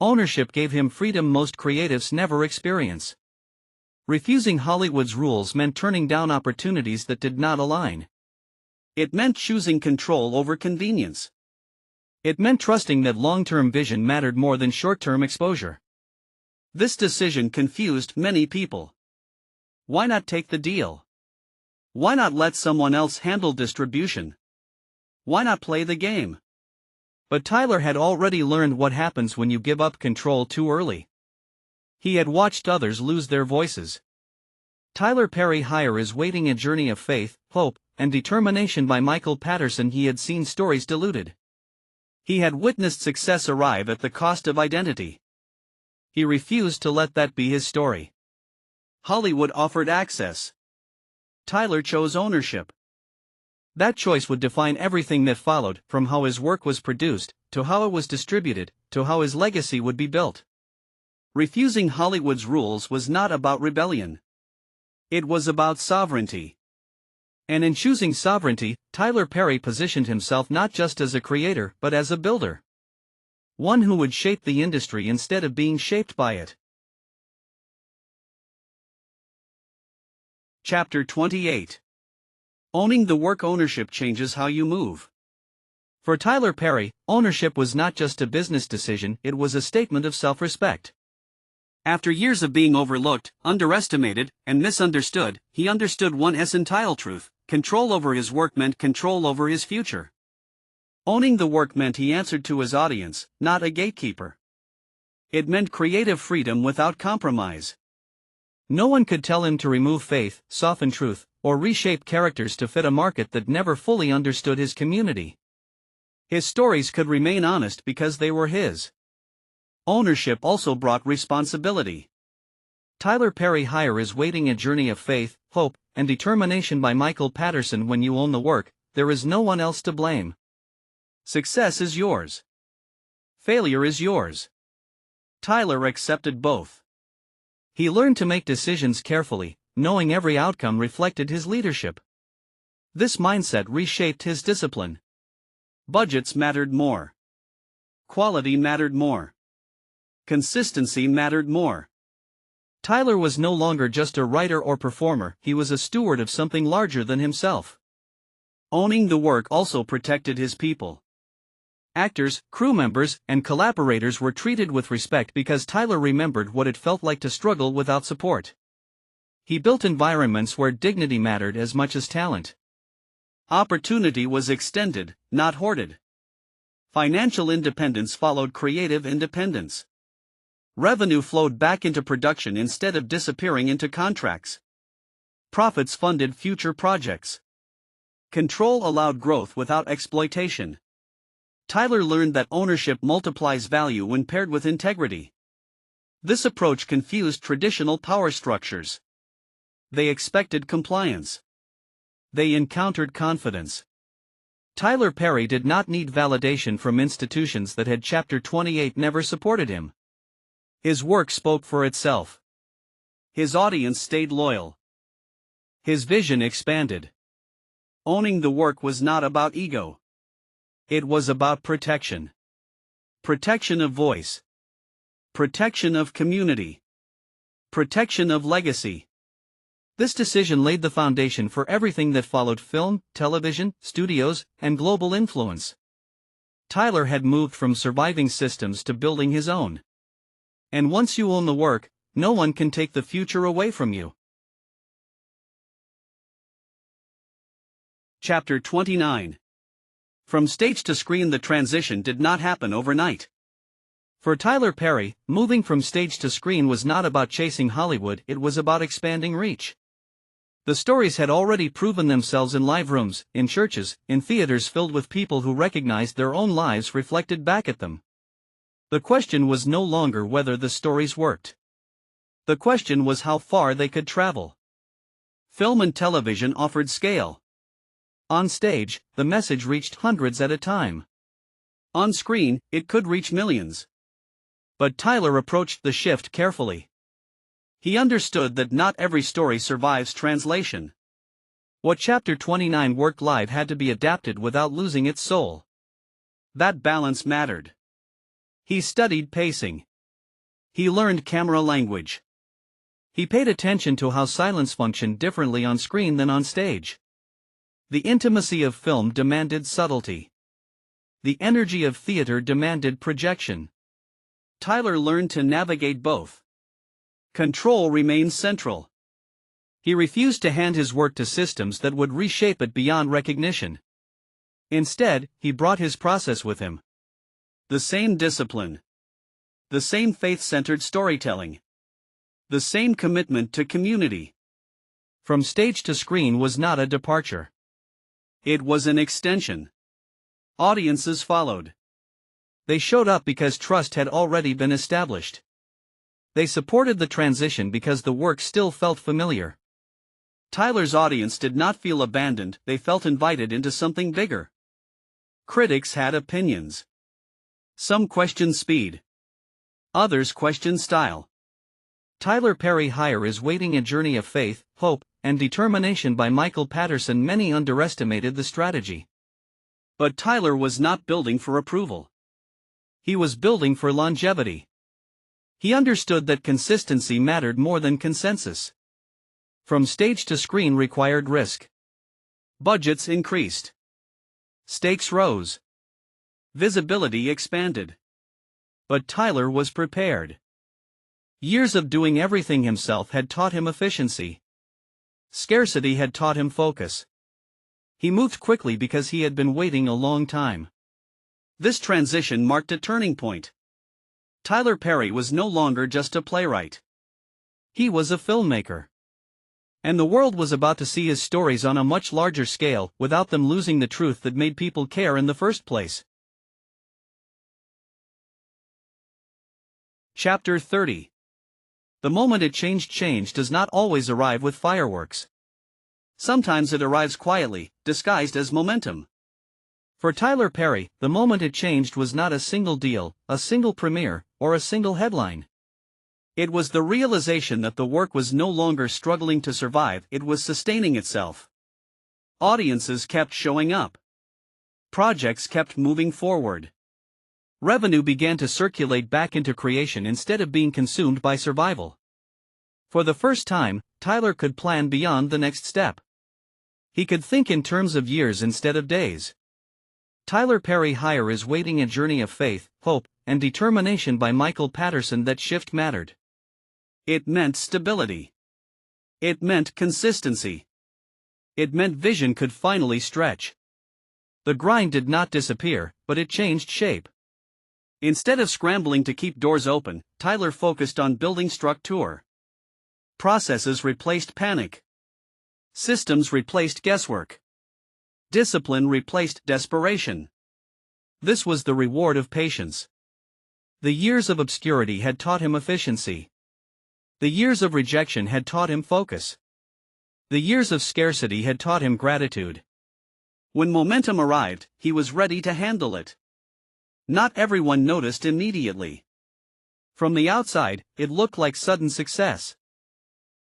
Ownership gave him freedom most creatives never experience. Refusing Hollywood's rules meant turning down opportunities that did not align. It meant choosing control over convenience. It meant trusting that long-term vision mattered more than short-term exposure. This decision confused many people. Why not take the deal? Why not let someone else handle distribution? Why not play the game? But Tyler had already learned what happens when you give up control too early. He had watched others lose their voices. Tyler Perry Hire is Waiting, a Journey of Faith, Hope, and Determination by Michael Patterson. He had seen stories diluted. He had witnessed success arrive at the cost of identity. He refused to let that be his story. Hollywood offered access. Tyler chose ownership. That choice would define everything that followed, from how his work was produced, to how it was distributed, to how his legacy would be built. Refusing Hollywood's rules was not about rebellion. It was about sovereignty. And in choosing sovereignty, Tyler Perry positioned himself not just as a creator but as a builder. One who would shape the industry instead of being shaped by it. Chapter 28. Owning the work. Ownership changes how you move. For Tyler Perry, ownership was not just a business decision, it was a statement of self-respect. After years of being overlooked, underestimated, and misunderstood, he understood one essential truth: control over his work meant control over his future. Owning the work meant he answered to his audience, not a gatekeeper. It meant creative freedom without compromise. No one could tell him to remove faith, soften truth, or reshape characters to fit a market that never fully understood his community. His stories could remain honest because they were his. Ownership also brought responsibility. Tyler Perry Hire is Waiting, a Journey of Faith, hope, and determination by Michael Patterson. When you own the work, there is no one else to blame. Success is yours. Failure is yours. Tyler accepted both. He learned to make decisions carefully, knowing every outcome reflected his leadership. This mindset reshaped his discipline. Budgets mattered more. Quality mattered more. Consistency mattered more. Tyler was no longer just a writer or performer, he was a steward of something larger than himself. Owning the work also protected his people. Actors, crew members, and collaborators were treated with respect because Tyler remembered what it felt like to struggle without support. He built environments where dignity mattered as much as talent. Opportunity was extended, not hoarded. Financial independence followed creative independence. Revenue flowed back into production instead of disappearing into contracts. Profits funded future projects. Control allowed growth without exploitation. Tyler learned that ownership multiplies value when paired with integrity. This approach confused traditional power structures. They expected compliance. They encountered confidence. Tyler Perry did not need validation from institutions that had Chapter 28 never supported him. His work spoke for itself. His audience stayed loyal. His vision expanded. Owning the work was not about ego. It was about protection. Protection of voice. Protection of community. Protection of legacy. This decision laid the foundation for everything that followed: film, television, studios, and global influence. Tyler had moved from surviving systems to building his own. And once you own the work, no one can take the future away from you. Chapter 29. From stage to screen. The transition did not happen overnight. For Tyler Perry, moving from stage to screen was not about chasing Hollywood, it was about expanding reach. The stories had already proven themselves in live rooms, in churches, in theaters filled with people who recognized their own lives reflected back at them. The question was no longer whether the stories worked. The question was how far they could travel. Film and television offered scale. On stage, the message reached hundreds at a time. On screen, it could reach millions. But Tyler approached the shift carefully. He understood that not every story survives translation. What Chapter 29 worked live had to be adapted without losing its soul. That balance mattered. He studied pacing. He learned camera language. He paid attention to how silence functioned differently on screen than on stage. The intimacy of film demanded subtlety. The energy of theater demanded projection. Tyler learned to navigate both. Control remained central. He refused to hand his work to systems that would reshape it beyond recognition. Instead, he brought his process with him. The same discipline. The same faith-centered storytelling. The same commitment to community. From stage to screen was not a departure. It was an extension. Audiences followed. They showed up because trust had already been established. They supported the transition because the work still felt familiar. Tyler's audience did not feel abandoned, they felt invited into something bigger. Critics had opinions. Some questioned speed. Others questioned style. Tyler Perry Hire is Waiting: A Journey of Faith, Hope, and Determination by Michael Patterson. Many underestimated the strategy. But Tyler was not building for approval. He was building for longevity. He understood that consistency mattered more than consensus. From stage to screen required risk. Budgets increased. Stakes rose. Visibility expanded. But Tyler was prepared. Years of doing everything himself had taught him efficiency. Scarcity had taught him focus. He moved quickly because he had been waiting a long time. This transition marked a turning point. Tyler Perry was no longer just a playwright. He was a filmmaker. And the world was about to see his stories on a much larger scale, without them losing the truth that made people care in the first place. Chapter 30. The moment it changed. Change does not always arrive with fireworks. Sometimes it arrives quietly, disguised as momentum. For Tyler Perry, the moment it changed was not a single deal, a single premiere, or a single headline. It was the realization that the work was no longer struggling to survive, it was sustaining itself. Audiences kept showing up. Projects kept moving forward. Revenue began to circulate back into creation instead of being consumed by survival. For the first time, Tyler could plan beyond the next step. He could think in terms of years instead of days. Tyler Perry is waiting a journey of faith, hope, and determination by Michael Patterson. That shift mattered. It meant stability. It meant consistency. It meant vision could finally stretch. The grind did not disappear, but it changed shape. Instead of scrambling to keep doors open, Tyler focused on building structure. Processes replaced panic. Systems replaced guesswork. Discipline replaced desperation. This was the reward of patience. The years of obscurity had taught him efficiency. The years of rejection had taught him focus. The years of scarcity had taught him gratitude. When momentum arrived, he was ready to handle it. Not everyone noticed immediately. From the outside, it looked like sudden success.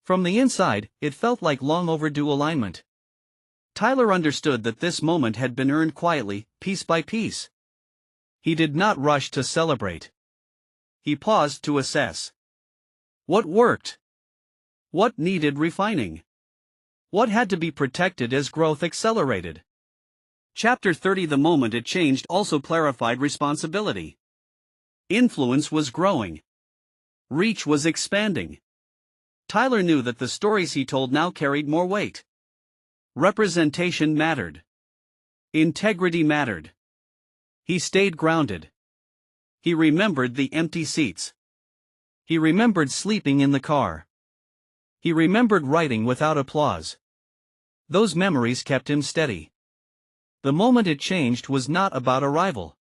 From the inside, it felt like long overdue alignment. Tyler understood that this moment had been earned quietly, piece by piece. He did not rush to celebrate. He paused to assess. What worked? What needed refining? What had to be protected as growth accelerated? Chapter 30. The moment it changed also clarified responsibility. Influence was growing. Reach was expanding. Tyler knew that the stories he told now carried more weight. Representation mattered. Integrity mattered. He stayed grounded. He remembered the empty seats. He remembered sleeping in the car. He remembered writing without applause. Those memories kept him steady. The moment it changed was not about arrival.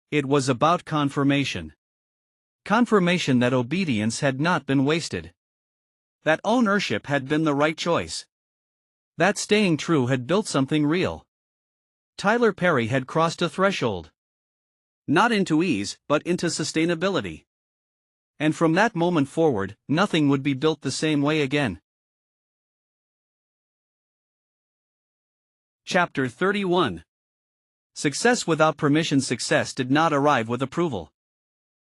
It was about confirmation. Confirmation that obedience had not been wasted. That ownership had been the right choice. That staying true had built something real. Tyler Perry had crossed a threshold. Not into ease, but into sustainability. And from that moment forward, nothing would be built the same way again. Chapter 31. Success without permission. Success did not arrive with approval.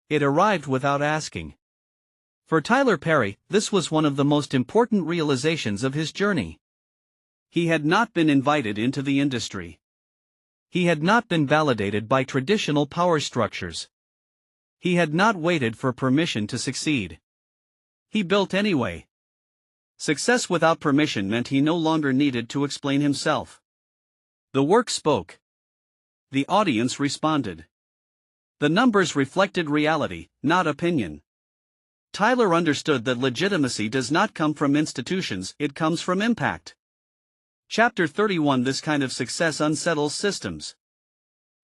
It arrived without asking. For Tyler Perry, this was one of the most important realizations of his journey. He had not been invited into the industry. He had not been validated by traditional power structures. He had not waited for permission to succeed. He built anyway. Success without permission meant he no longer needed to explain himself. The work spoke. The audience responded. The numbers reflected reality, not opinion. Tyler understood that legitimacy does not come from institutions, it comes from impact. Chapter 31. This kind of success unsettles systems.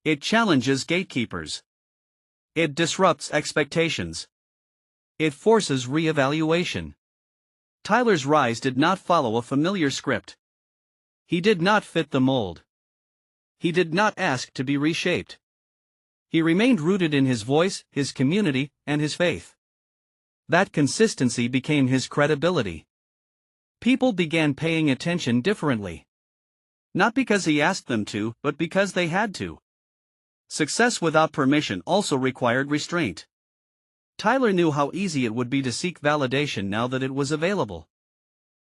It challenges gatekeepers. It disrupts expectations. It forces re-evaluation. Tyler's rise did not follow a familiar script. He did not fit the mold. He did not ask to be reshaped. He remained rooted in his voice, his community, and his faith. That consistency became his credibility. People began paying attention differently. Not because he asked them to, but because they had to. Success without permission also required restraint. Tyler knew how easy it would be to seek validation now that it was available.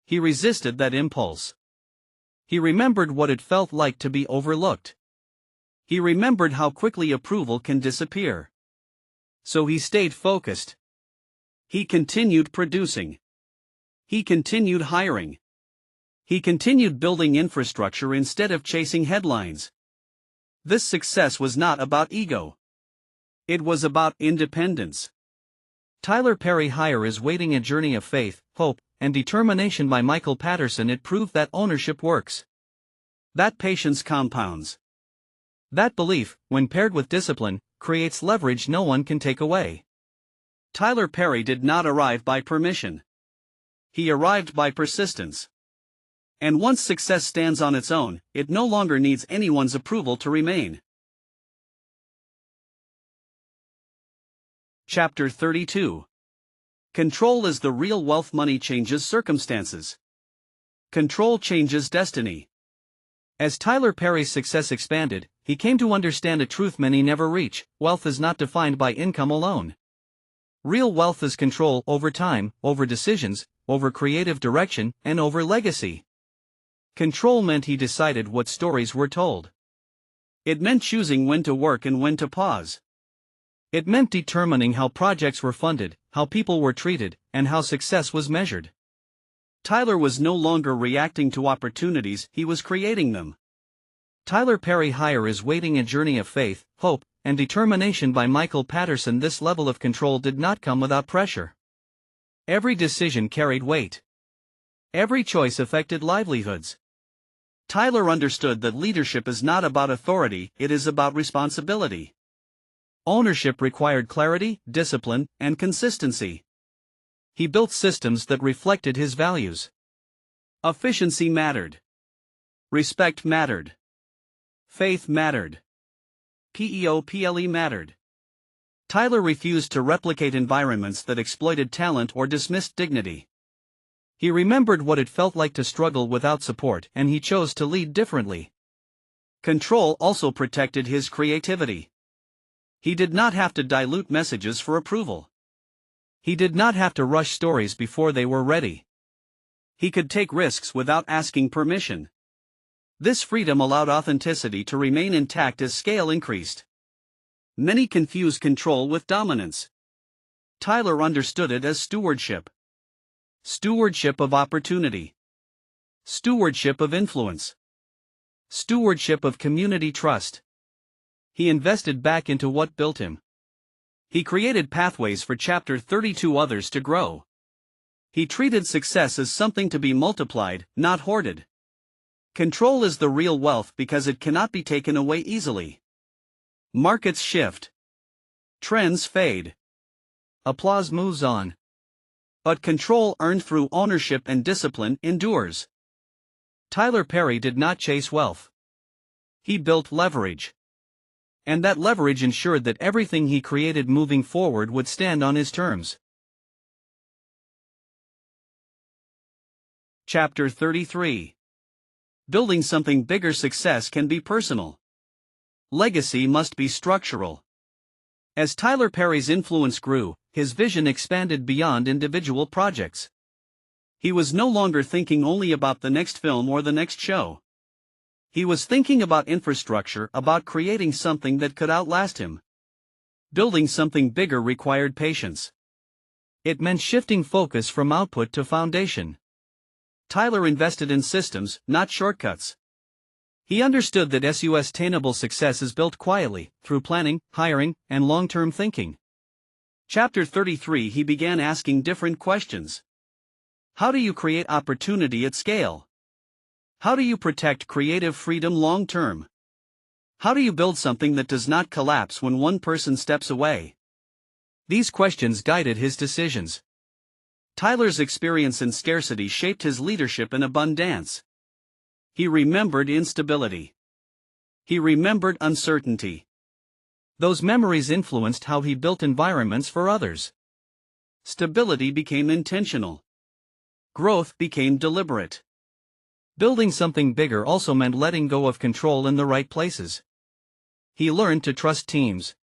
He resisted that impulse. He remembered what it felt like to be overlooked. He remembered how quickly approval can disappear. So he stayed focused. He continued producing. He continued hiring. He continued building infrastructure instead of chasing headlines. This success was not about ego. It was about independence. Tyler Perry is waiting a journey of faith, hope, and determination by Michael Patterson. It proved that ownership works. That patience compounds. That belief, when paired with discipline, creates leverage no one can take away. Tyler Perry did not arrive by permission. He arrived by persistence. And once success stands on its own, it no longer needs anyone's approval to remain. Chapter 32. Control is the real wealth. Money changes circumstances. Control changes destiny. As Tyler Perry's success expanded, he came to understand a truth many never reach: wealth is not defined by income alone. Real wealth is control over time, over decisions, over creative direction, and over legacy. Control meant he decided what stories were told. It meant choosing when to work and when to pause. It meant determining how projects were funded, how people were treated, and how success was measured. Tyler was no longer reacting to opportunities, he was creating them. Tyler Perry Is Waiting: A Journey of Faith, Hope, and Determination by Michael Patterson. This level of control did not come without pressure. Every decision carried weight. Every choice affected livelihoods. Tyler understood that leadership is not about authority, it is about responsibility. Ownership required clarity, discipline, and consistency. He built systems that reflected his values. Efficiency mattered. Respect mattered. Faith mattered. People mattered. Tyler refused to replicate environments that exploited talent or dismissed dignity. He remembered what it felt like to struggle without support, and he chose to lead differently. Control also protected his creativity. He did not have to dilute messages for approval. He did not have to rush stories before they were ready. He could take risks without asking permission. This freedom allowed authenticity to remain intact as scale increased. Many confuse control with dominance. Tyler understood it as stewardship. Stewardship of opportunity. Stewardship of influence. Stewardship of community trust. He invested back into what built him. He created pathways for Chapter 32 others to grow. He treated success as something to be multiplied, not hoarded. Control is the real wealth because it cannot be taken away easily. Markets shift. Trends fade. Applause moves on. But control earned through ownership and discipline endures. Tyler Perry did not chase wealth. He built leverage. And that leverage ensured that everything he created moving forward would stand on his terms. Chapter 33. Building something bigger. Success can be personal. Legacy must be structural. As Tyler Perry's influence grew, his vision expanded beyond individual projects. He was no longer thinking only about the next film or the next show. He was thinking about infrastructure, about creating something that could outlast him. Building something bigger required patience. It meant shifting focus from output to foundation. Tyler invested in systems, not shortcuts. He understood that sustainable success is built quietly, through planning, hiring, and long-term thinking. Chapter 33. He began asking different questions. How do you create opportunity at scale? How do you protect creative freedom long-term? How do you build something that does not collapse when one person steps away? These questions guided his decisions. Tyler's experience in scarcity shaped his leadership in abundance. He remembered instability. He remembered uncertainty. Those memories influenced how he built environments for others. Stability became intentional. Growth became deliberate. Building something bigger also meant letting go of control in the right places. He learned to trust teams,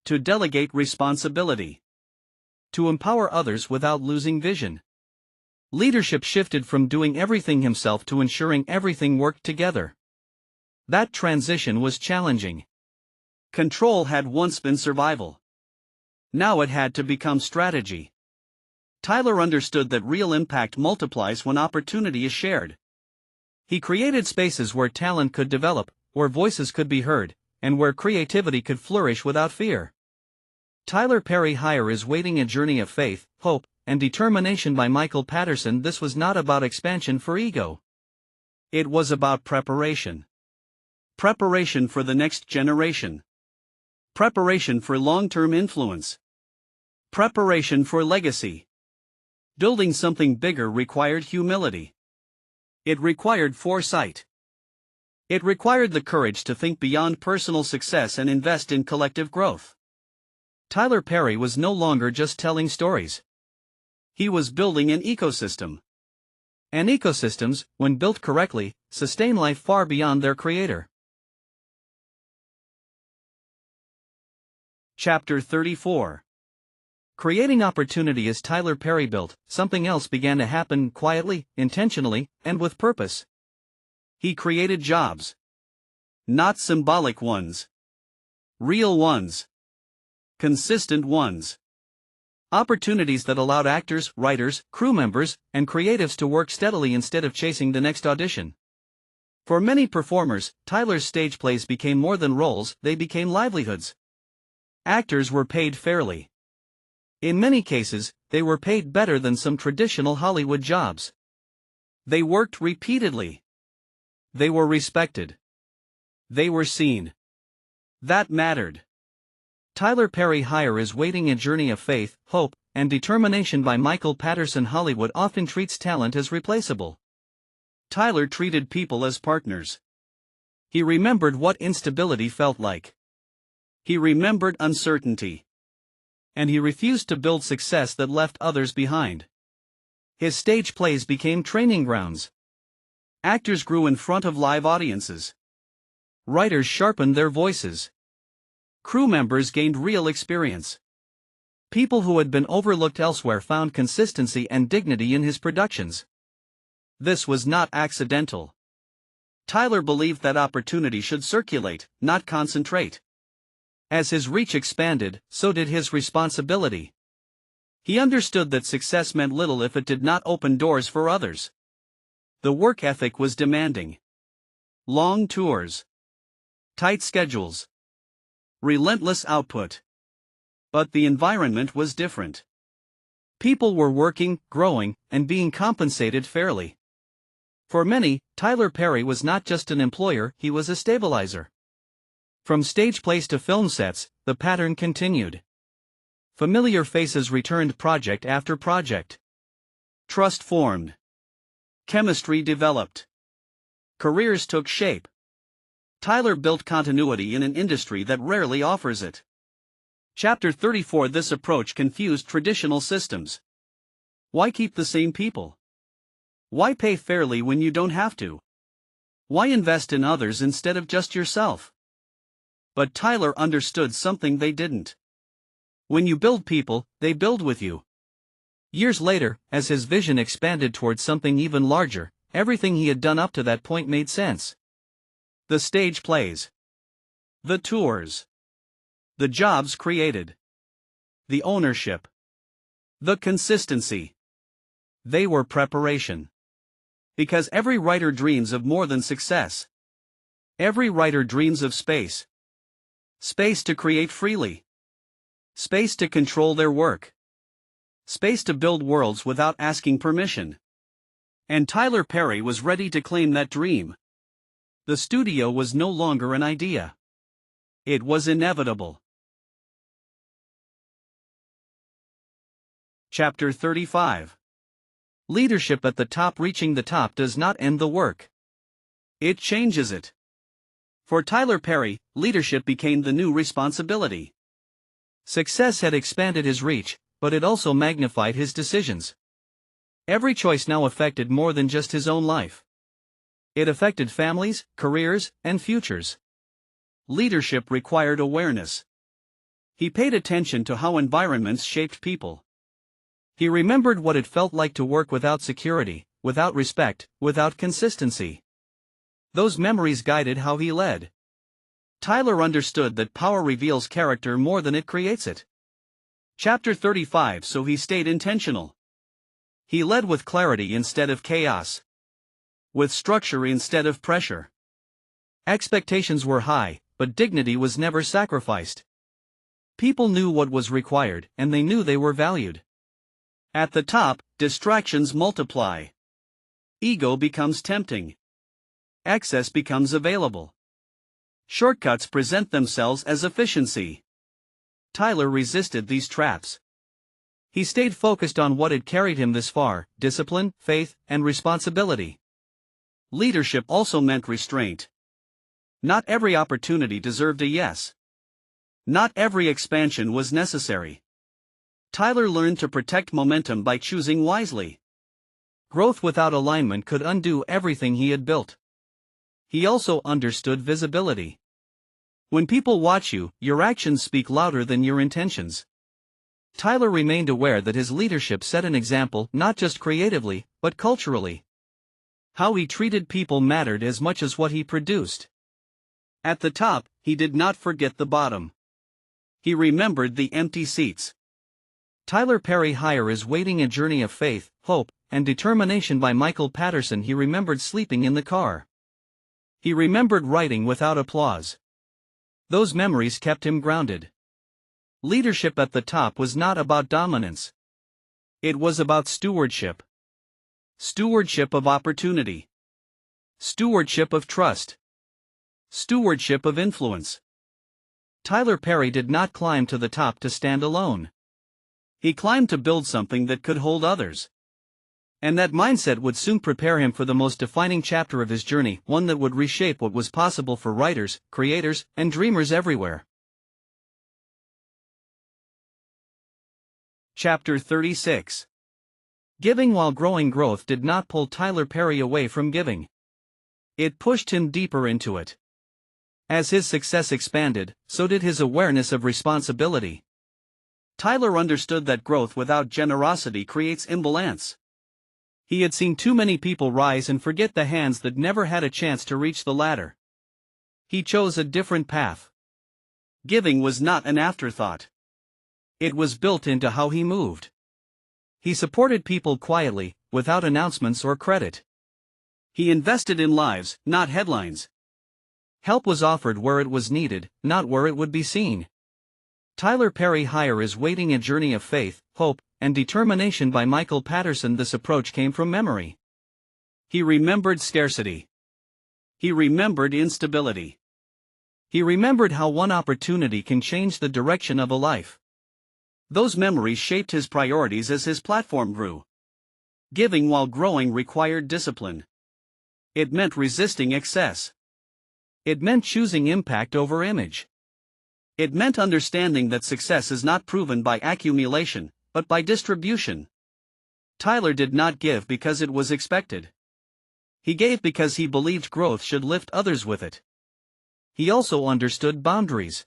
to delegate responsibility, to empower others without losing vision. Leadership shifted from doing everything himself to ensuring everything worked together. That transition was challenging. Control had once been survival. Now it had to become strategy. Tyler understood that real impact multiplies when opportunity is shared. He created spaces where talent could develop, where voices could be heard, and where creativity could flourish without fear. Tyler Perry Is Waiting: A Journey of Faith, Hope, and Determination by Michael Patterson. This was not about expansion for ego. It was about preparation. Preparation for the next generation. Preparation for long-term influence. Preparation for legacy. Building something bigger required humility. It required foresight. It required the courage to think beyond personal success and invest in collective growth. Tyler Perry was no longer just telling stories. He was building an ecosystem. And ecosystems, when built correctly, sustain life far beyond their creator. Chapter 34. Creating opportunity. As Tyler Perry built, something else began to happen quietly, intentionally, and with purpose. He created jobs. Not symbolic ones. Real ones. Consistent ones. Opportunities that allowed actors, writers, crew members, and creatives to work steadily instead of chasing the next audition. For many performers, Tyler's stage plays became more than roles, they became livelihoods. Actors were paid fairly. In many cases, they were paid better than some traditional Hollywood jobs. They worked repeatedly. They were respected. They were seen. That mattered. Tyler Perry Hire is Waiting: A Journey of Faith, Hope, and Determination by Michael Patterson. Hollywood often treats talent as replaceable. Tyler treated people as partners. He remembered what instability felt like. He remembered uncertainty. And he refused to build success that left others behind. His stage plays became training grounds. Actors grew in front of live audiences. Writers sharpened their voices. Crew members gained real experience. People who had been overlooked elsewhere found consistency and dignity in his productions. This was not accidental. Tyler believed that opportunity should circulate, not concentrate. As his reach expanded, so did his responsibility. He understood that success meant little if it did not open doors for others. The work ethic was demanding. Long tours. Tight schedules. Relentless output. But the environment was different. People were working, growing, and being compensated fairly. For many, Tyler Perry was not just an employer, he was a stabilizer. From stage plays to film sets, the pattern continued. Familiar faces returned project after project. Trust formed. Chemistry developed. Careers took shape. Tyler built continuity in an industry that rarely offers it. Chapter 34. This approach confused traditional systems. Why keep the same people? Why pay fairly when you don't have to? Why invest in others instead of just yourself? But Tyler understood something they didn't. When you build people, they build with you. Years later, as his vision expanded towards something even larger, everything he had done up to that point made sense. The stage plays. The tours. The jobs created. The ownership. The consistency. They were preparation. Because every writer dreams of more than success. Every writer dreams of space. Space to create freely. Space to control their work. Space to build worlds without asking permission. And Tyler Perry was ready to claim that dream. The studio was no longer an idea. It was inevitable. Chapter 35. Leadership at the top. Reaching the top does not end the work. It changes it. For Tyler Perry, leadership became the new responsibility. Success had expanded his reach, but it also magnified his decisions. Every choice now affected more than just his own life. It affected families, careers, and futures. Leadership required awareness. He paid attention to how environments shaped people. He remembered what it felt like to work without security, without respect, without consistency. Those memories guided how he led. Tyler understood that power reveals character more than it creates it. Chapter 35. So he stayed intentional. He led with clarity instead of chaos. With structure instead of pressure. Expectations were high, but dignity was never sacrificed. People knew what was required, and they knew they were valued. At the top, distractions multiply. Ego becomes tempting. Excess becomes available. Shortcuts present themselves as efficiency. Tyler resisted these traps. He stayed focused on what had carried him this far: discipline, faith, and responsibility. Leadership also meant restraint. Not every opportunity deserved a yes. Not every expansion was necessary. Tyler learned to protect momentum by choosing wisely. Growth without alignment could undo everything he had built. He also understood visibility. When people watch you, your actions speak louder than your intentions. Tyler remained aware that his leadership set an example not just creatively, but culturally. How he treated people mattered as much as what he produced. At the top, he did not forget the bottom. He remembered the empty seats. Tyler Perry Risw: Waiting: A Journey of Faith, Hope, and Determination by Michael Patterson. He remembered sleeping in the car. He remembered writing without applause. Those memories kept him grounded. Leadership at the top was not about dominance. It was about stewardship. Stewardship of opportunity. Stewardship of trust. Stewardship of influence. Tyler Perry did not climb to the top to stand alone. He climbed to build something that could hold others. And that mindset would soon prepare him for the most defining chapter of his journey, one that would reshape what was possible for writers, creators, and dreamers everywhere. Chapter 36. Giving while growing. Growth did not pull Tyler Perry away from giving. It pushed him deeper into it. As his success expanded, so did his awareness of responsibility. Tyler understood that growth without generosity creates imbalance. He had seen too many people rise and forget the hands that never had a chance to reach the ladder. He chose a different path. Giving was not an afterthought. It was built into how he moved. He supported people quietly, without announcements or credit. He invested in lives, not headlines. Help was offered where it was needed, not where it would be seen. Tyler Perry Risw: Waiting: A Journey of Faith, Hope, and Determination by Michael Patterson. This approach came from memory. He remembered scarcity. He remembered instability. He remembered how one opportunity can change the direction of a life. Those memories shaped his priorities as his platform grew. Giving while growing required discipline. It meant resisting excess. It meant choosing impact over image. It meant understanding that success is not proven by accumulation, but by distribution. Tyler did not give because it was expected. He gave because he believed growth should lift others with it. He also understood boundaries.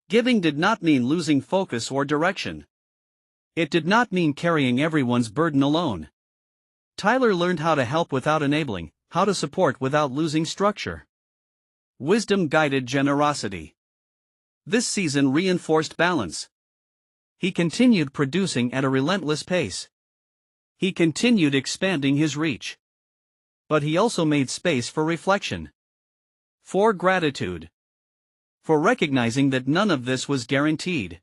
Giving did not mean losing focus or direction. It did not mean carrying everyone's burden alone. Tyler learned how to help without enabling, how to support without losing structure. Wisdom guided generosity. This season reinforced balance. He continued producing at a relentless pace. He continued expanding his reach. But he also made space for reflection. For gratitude. For recognizing that none of this was guaranteed.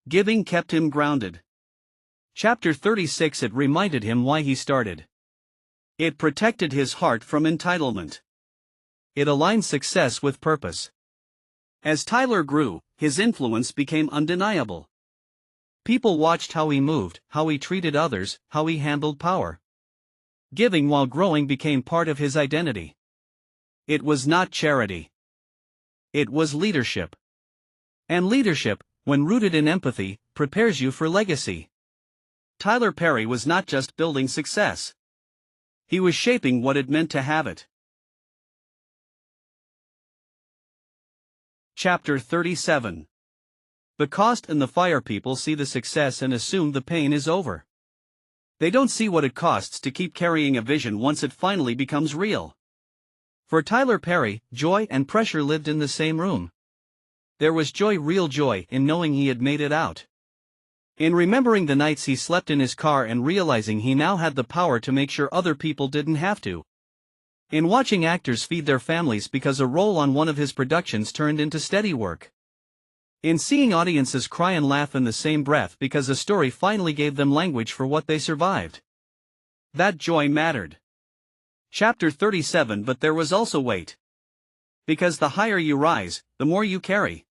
Giving kept him grounded. Chapter 36. It reminded him why he started. It protected his heart from entitlement. It aligned success with purpose. As Tyler grew, his influence became undeniable. People watched how he moved, how he treated others, how he handled power. Giving while growing became part of his identity. It was not charity. It was leadership. And leadership, when rooted in empathy, prepares you for legacy. Tyler Perry was not just building success. He was shaping what it meant to have it. Chapter 37. The cost and the fire. People see the success and assume the pain is over. They don't see what it costs to keep carrying a vision once it finally becomes real. For Tyler Perry, joy and pressure lived in the same room. There was joy, real joy, in knowing he had made it out. In remembering the nights he slept in his car and realizing he now had the power to make sure other people didn't have to. In watching actors feed their families because a role on one of his productions turned into steady work. In seeing audiences cry and laugh in the same breath because a story finally gave them language for what they survived. That joy mattered. Chapter 37. But there was also weight. Because the higher you rise, the more you carry.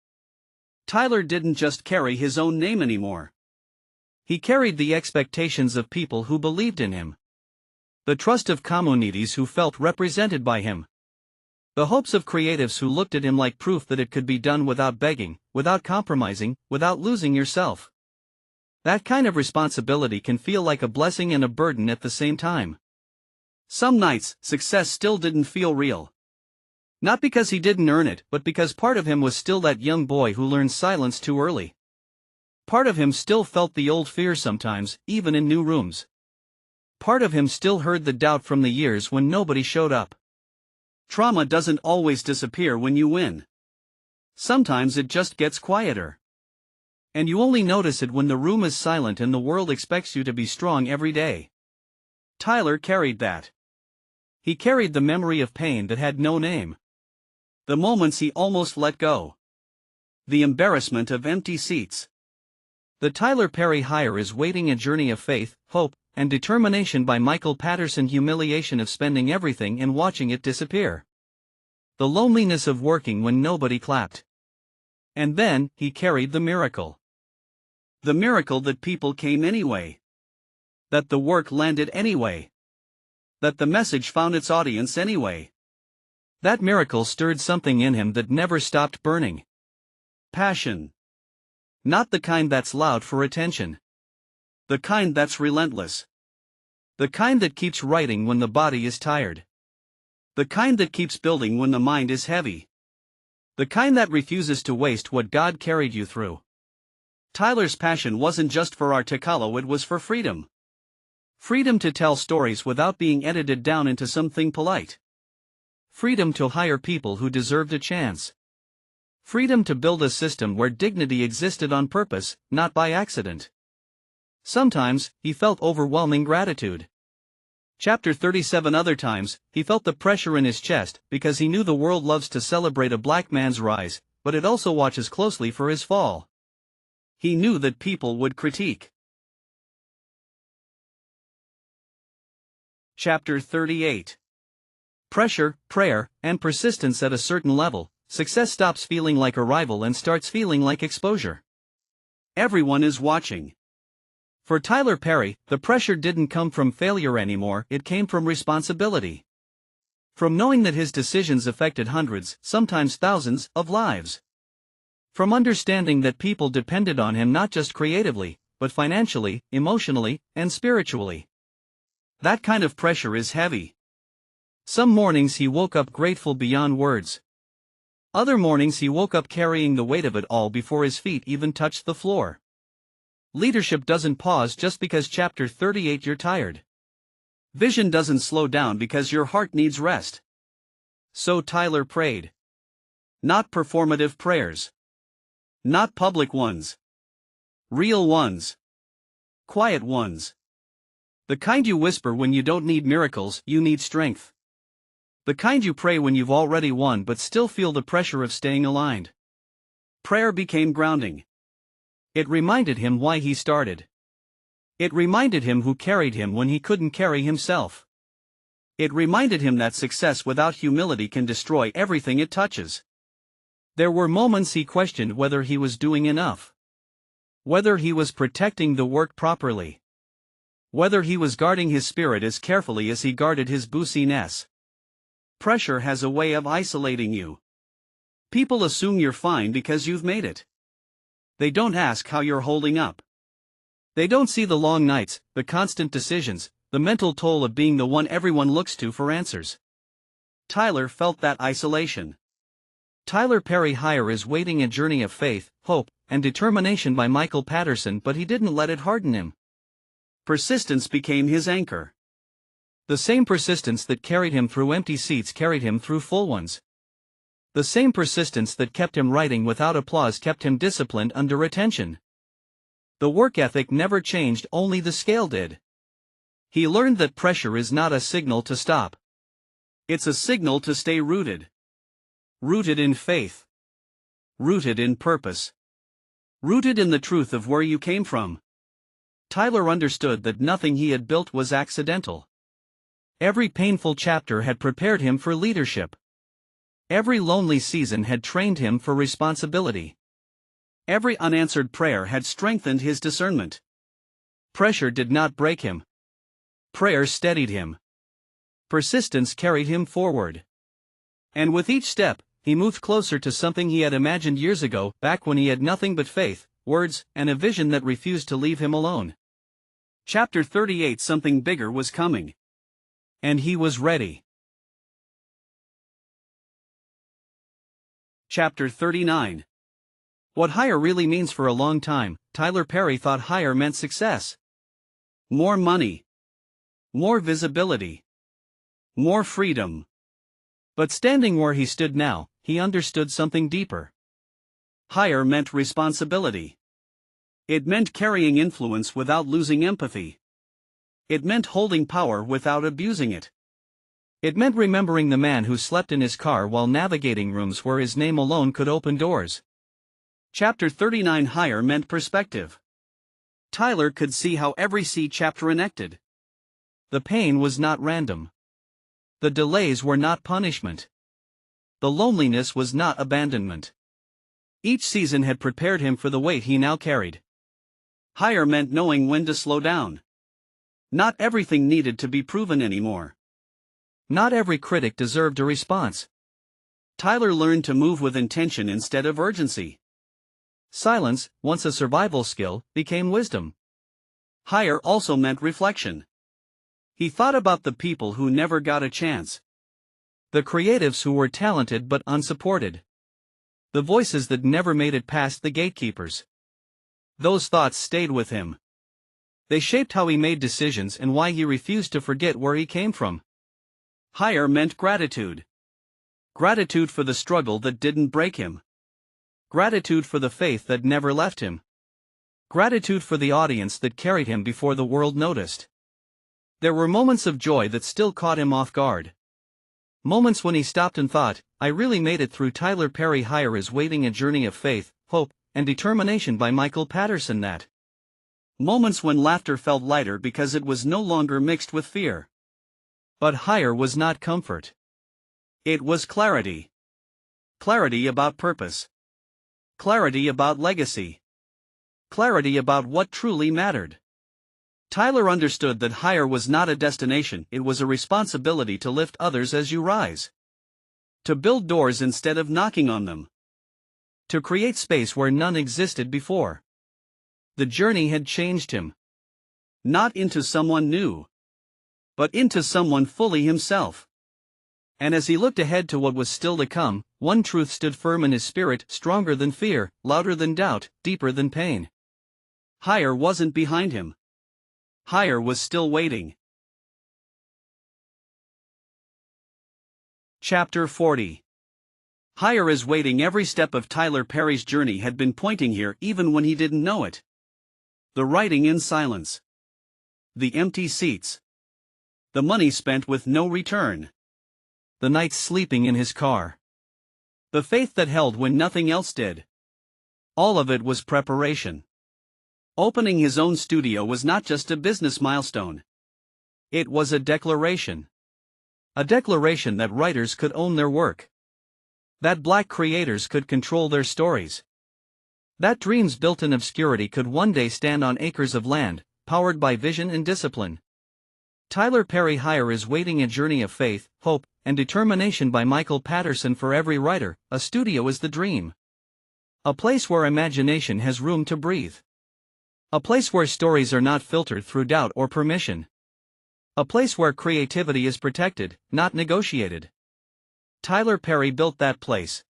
Tyler didn't just carry his own name anymore. He carried the expectations of people who believed in him. The trust of communities who felt represented by him. The hopes of creatives who looked at him like proof that it could be done without begging, without compromising, without losing yourself. That kind of responsibility can feel like a blessing and a burden at the same time. Some nights, success still didn't feel real. Not because he didn't earn it, but because part of him was still that young boy who learned silence too early. Part of him still felt the old fear sometimes, even in new rooms. Part of him still heard the doubt from the years when nobody showed up. Trauma doesn't always disappear when you win. Sometimes it just gets quieter. And you only notice it when the room is silent and the world expects you to be strong every day. Tyler carried that. He carried the memory of pain that had no name. The moments he almost let go. The embarrassment of empty seats. The Tyler Perry Hire is Waiting, a Journey of Faith, Hope, and Determination by Michael Patterson. Humiliation of spending everything and watching it disappear. The loneliness of working when nobody clapped. And then, he carried the miracle. The miracle that people came anyway. That the work landed anyway. That the message found its audience anyway. That miracle stirred something in him that never stopped burning. Passion. Not the kind that's loud for attention. The kind that's relentless. The kind that keeps writing when the body is tired. The kind that keeps building when the mind is heavy. The kind that refuses to waste what God carried you through. Tyler's passion wasn't just for Articalo, it was for freedom. Freedom to tell stories without being edited down into something polite. Freedom to hire people who deserved a chance. Freedom to build a system where dignity existed on purpose, not by accident. Sometimes, he felt overwhelming gratitude. Chapter 37. Other times, he felt the pressure in his chest, because he knew the world loves to celebrate a black man's rise, but it also watches closely for his fall. He knew that people would critique. Chapter 38. Pressure, prayer, and persistence. At a certain level, success stops feeling like arrival and starts feeling like exposure. Everyone is watching. For Tyler Perry, the pressure didn't come from failure anymore, it came from responsibility. From knowing that his decisions affected hundreds, sometimes thousands, of lives. From understanding that people depended on him not just creatively, but financially, emotionally, and spiritually. That kind of pressure is heavy. Some mornings he woke up grateful beyond words. Other mornings he woke up carrying the weight of it all before his feet even touched the floor. Leadership doesn't pause just because chapter 38 you're tired. Vision doesn't slow down because your heart needs rest. So Tyler prayed. Not performative prayers. Not public ones. Real ones. Quiet ones. The kind you whisper when you don't need miracles, you need strength. The kind you pray when you've already won but still feel the pressure of staying aligned. Prayer became grounding. It reminded him why he started. It reminded him who carried him when he couldn't carry himself. It reminded him that success without humility can destroy everything it touches. There were moments he questioned whether he was doing enough. Whether he was protecting the work properly. Whether he was guarding his spirit as carefully as he guarded his busyness. Pressure has a way of isolating you. People assume you're fine because you've made it. They don't ask how you're holding up. They don't see the long nights, the constant decisions, the mental toll of being the one everyone looks to for answers. Tyler felt that isolation. Tyler Perry Hire is Waiting, a Journey of Faith, Hope, and Determination by Michael Patterson, but he didn't let it harden him. Persistence became his anchor. The same persistence that carried him through empty seats carried him through full ones. The same persistence that kept him writing without applause kept him disciplined under attention. The work ethic never changed, only the scale did. He learned that pressure is not a signal to stop. It's a signal to stay rooted. Rooted in faith. Rooted in purpose. Rooted in the truth of where you came from. Tyler understood that nothing he had built was accidental. Every painful chapter had prepared him for leadership. Every lonely season had trained him for responsibility. Every unanswered prayer had strengthened his discernment. Pressure did not break him. Prayer steadied him. Persistence carried him forward. And with each step, he moved closer to something he had imagined years ago, back when he had nothing but faith, words, and a vision that refused to leave him alone. Chapter 38. Something bigger was coming. And he was ready. Chapter 39. What higher really means. For a long time, Tyler Perry thought higher meant success. More money. More visibility. More freedom. But standing where he stood now, he understood something deeper. Higher meant responsibility. It meant carrying influence without losing empathy. It meant holding power without abusing it. It meant remembering the man who slept in his car while navigating rooms where his name alone could open doors. Chapter 39. Higher meant perspective. Tyler could see how every chapter enacted. The pain was not random. The delays were not punishment. The loneliness was not abandonment. Each season had prepared him for the weight he now carried. Higher meant knowing when to slow down. Not everything needed to be proven anymore. Not every critic deserved a response. Tyler learned to move with intention instead of urgency. Silence, once a survival skill, became wisdom. Higher also meant reflection. He thought about the people who never got a chance. The creatives who were talented but unsupported. The voices that never made it past the gatekeepers. Those thoughts stayed with him. They shaped how he made decisions and why he refused to forget where he came from. Higher meant gratitude. Gratitude for the struggle that didn't break him. Gratitude for the faith that never left him. Gratitude for the audience that carried him before the world noticed. There were moments of joy that still caught him off guard. Moments when he stopped and thought, I really made it through. Tyler Perry. Higher is Waiting, a Journey of Faith, Hope, and Determination by Michael Patterson. That moments when laughter felt lighter because it was no longer mixed with fear. But higher was not comfort. It was clarity. Clarity about purpose. Clarity about legacy. Clarity about what truly mattered. Tyler understood that higher was not a destination, it was a responsibility to lift others as you rise. To build doors instead of knocking on them. To create space where none existed before. The journey had changed him. Not into someone new, but into someone fully himself. And as he looked ahead to what was still to come, one truth stood firm in his spirit, stronger than fear, louder than doubt, deeper than pain. Higher wasn't behind him. Higher was still waiting. Chapter 40. Higher is waiting. Every step of Tyler Perry's journey had been pointing here even when he didn't know it. The writing in silence. The empty seats. The money spent with no return. The nights sleeping in his car. The faith that held when nothing else did. All of it was preparation. Opening his own studio was not just a business milestone. It was a declaration. A declaration that writers could own their work. That Black creators could control their stories. That dreams built in obscurity could one day stand on acres of land, powered by vision and discipline. Tyler Perry. Higher is Waiting, a Journey of Faith, Hope, and Determination by Michael Patterson. For every writer, a studio is the dream. A place where imagination has room to breathe. A place where stories are not filtered through doubt or permission. A place where creativity is protected, not negotiated. Tyler Perry built that place.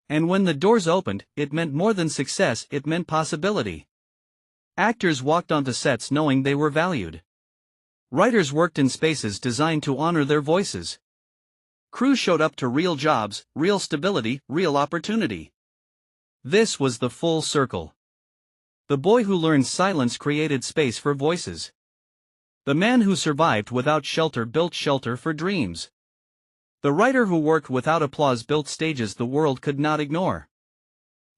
And when the doors opened, it meant more than success, it meant possibility. Actors walked onto sets knowing they were valued. Writers worked in spaces designed to honor their voices. Crews showed up to real jobs, real stability, real opportunity. This was the full circle. The boy who learned silence created space for voices. The man who survived without shelter built shelter for dreams. The writer who worked without applause built stages the world could not ignore.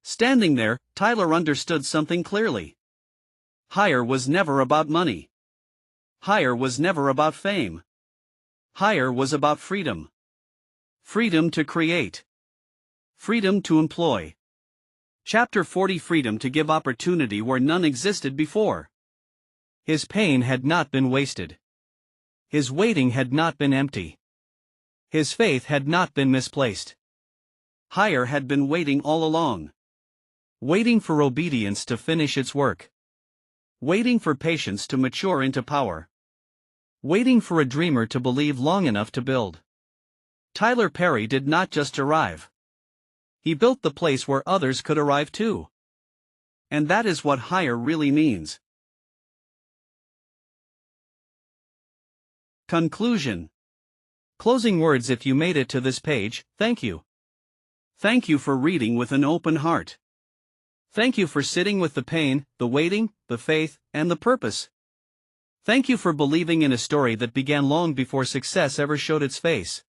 Standing there, Tyler understood something clearly. Higher was never about money. Higher was never about fame. Higher was about freedom. Freedom to create. Freedom to employ. Chapter 40. Freedom to give opportunity where none existed before. His pain had not been wasted. His waiting had not been empty. His faith had not been misplaced. Higher had been waiting all along. Waiting for obedience to finish its work. Waiting for patience to mature into power. Waiting for a dreamer to believe long enough to build. Tyler Perry did not just arrive. He built the place where others could arrive too. And that is what higher really means. Conclusion. Closing words. If you made it to this page, thank you. Thank you for reading with an open heart. Thank you for sitting with the pain, the waiting, the faith, and the purpose. Thank you for believing in a story that began long before success ever showed its face.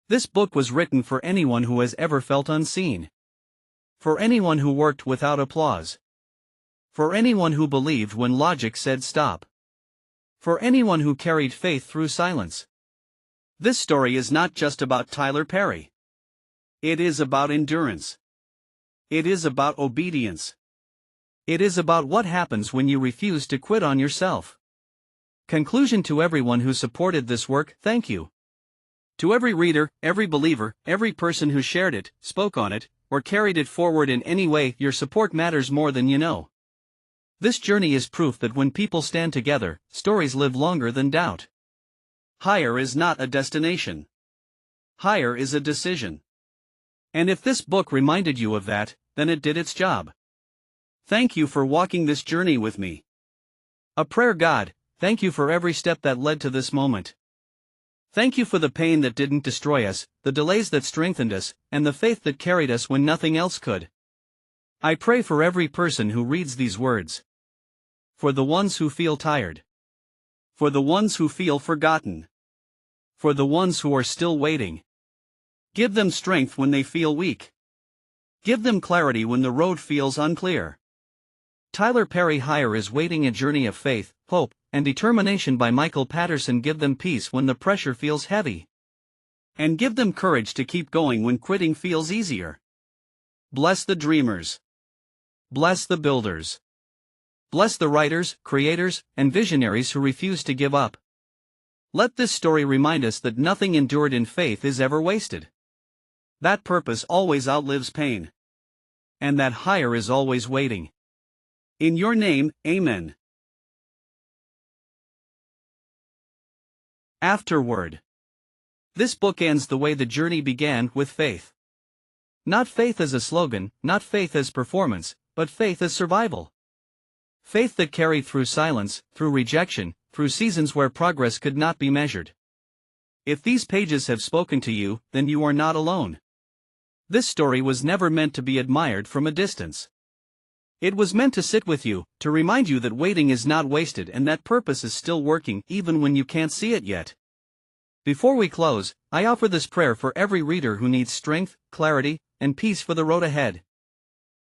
This book was written for anyone who has ever felt unseen. For anyone who worked without applause. For anyone who believed when logic said stop. For anyone who carried faith through silence. This story is not just about Tyler Perry. It is about endurance. It is about obedience. It is about what happens when you refuse to quit on yourself. Conclusion. To everyone who supported this work, thank you. To every reader, every believer, every person who shared it, spoke on it, or carried it forward in any way, your support matters more than you know. This journey is proof that when people stand together, stories live longer than doubt. Higher is not a destination. Higher is a decision. And if this book reminded you of that, then it did its job. Thank you for walking this journey with me. A prayer. God, thank you for every step that led to this moment. Thank you for the pain that didn't destroy us, the delays that strengthened us, and the faith that carried us when nothing else could. I pray for every person who reads these words. For the ones who feel tired. For the ones who feel forgotten. For the ones who are still waiting. Give them strength when they feel weak. Give them clarity when the road feels unclear. Tyler Perry. Higher is Waiting, a Journey of Faith, Hope, and Determination by Michael Patterson. Give them peace when the pressure feels heavy. And give them courage to keep going when quitting feels easier. Bless the dreamers. Bless the builders. Bless the writers, creators, and visionaries who refuse to give up. Let this story remind us that nothing endured in faith is ever wasted. That purpose always outlives pain. And that higher is always waiting. In your name, amen. Afterword. This book ends the way the journey began, with faith. Not faith as a slogan, not faith as performance, but faith as survival. Faith that carried through silence, through rejection, through seasons where progress could not be measured. If these pages have spoken to you, then you are not alone. This story was never meant to be admired from a distance. It was meant to sit with you, to remind you that waiting is not wasted and that purpose is still working even when you can't see it yet. Before we close, I offer this prayer for every reader who needs strength, clarity, and peace for the road ahead.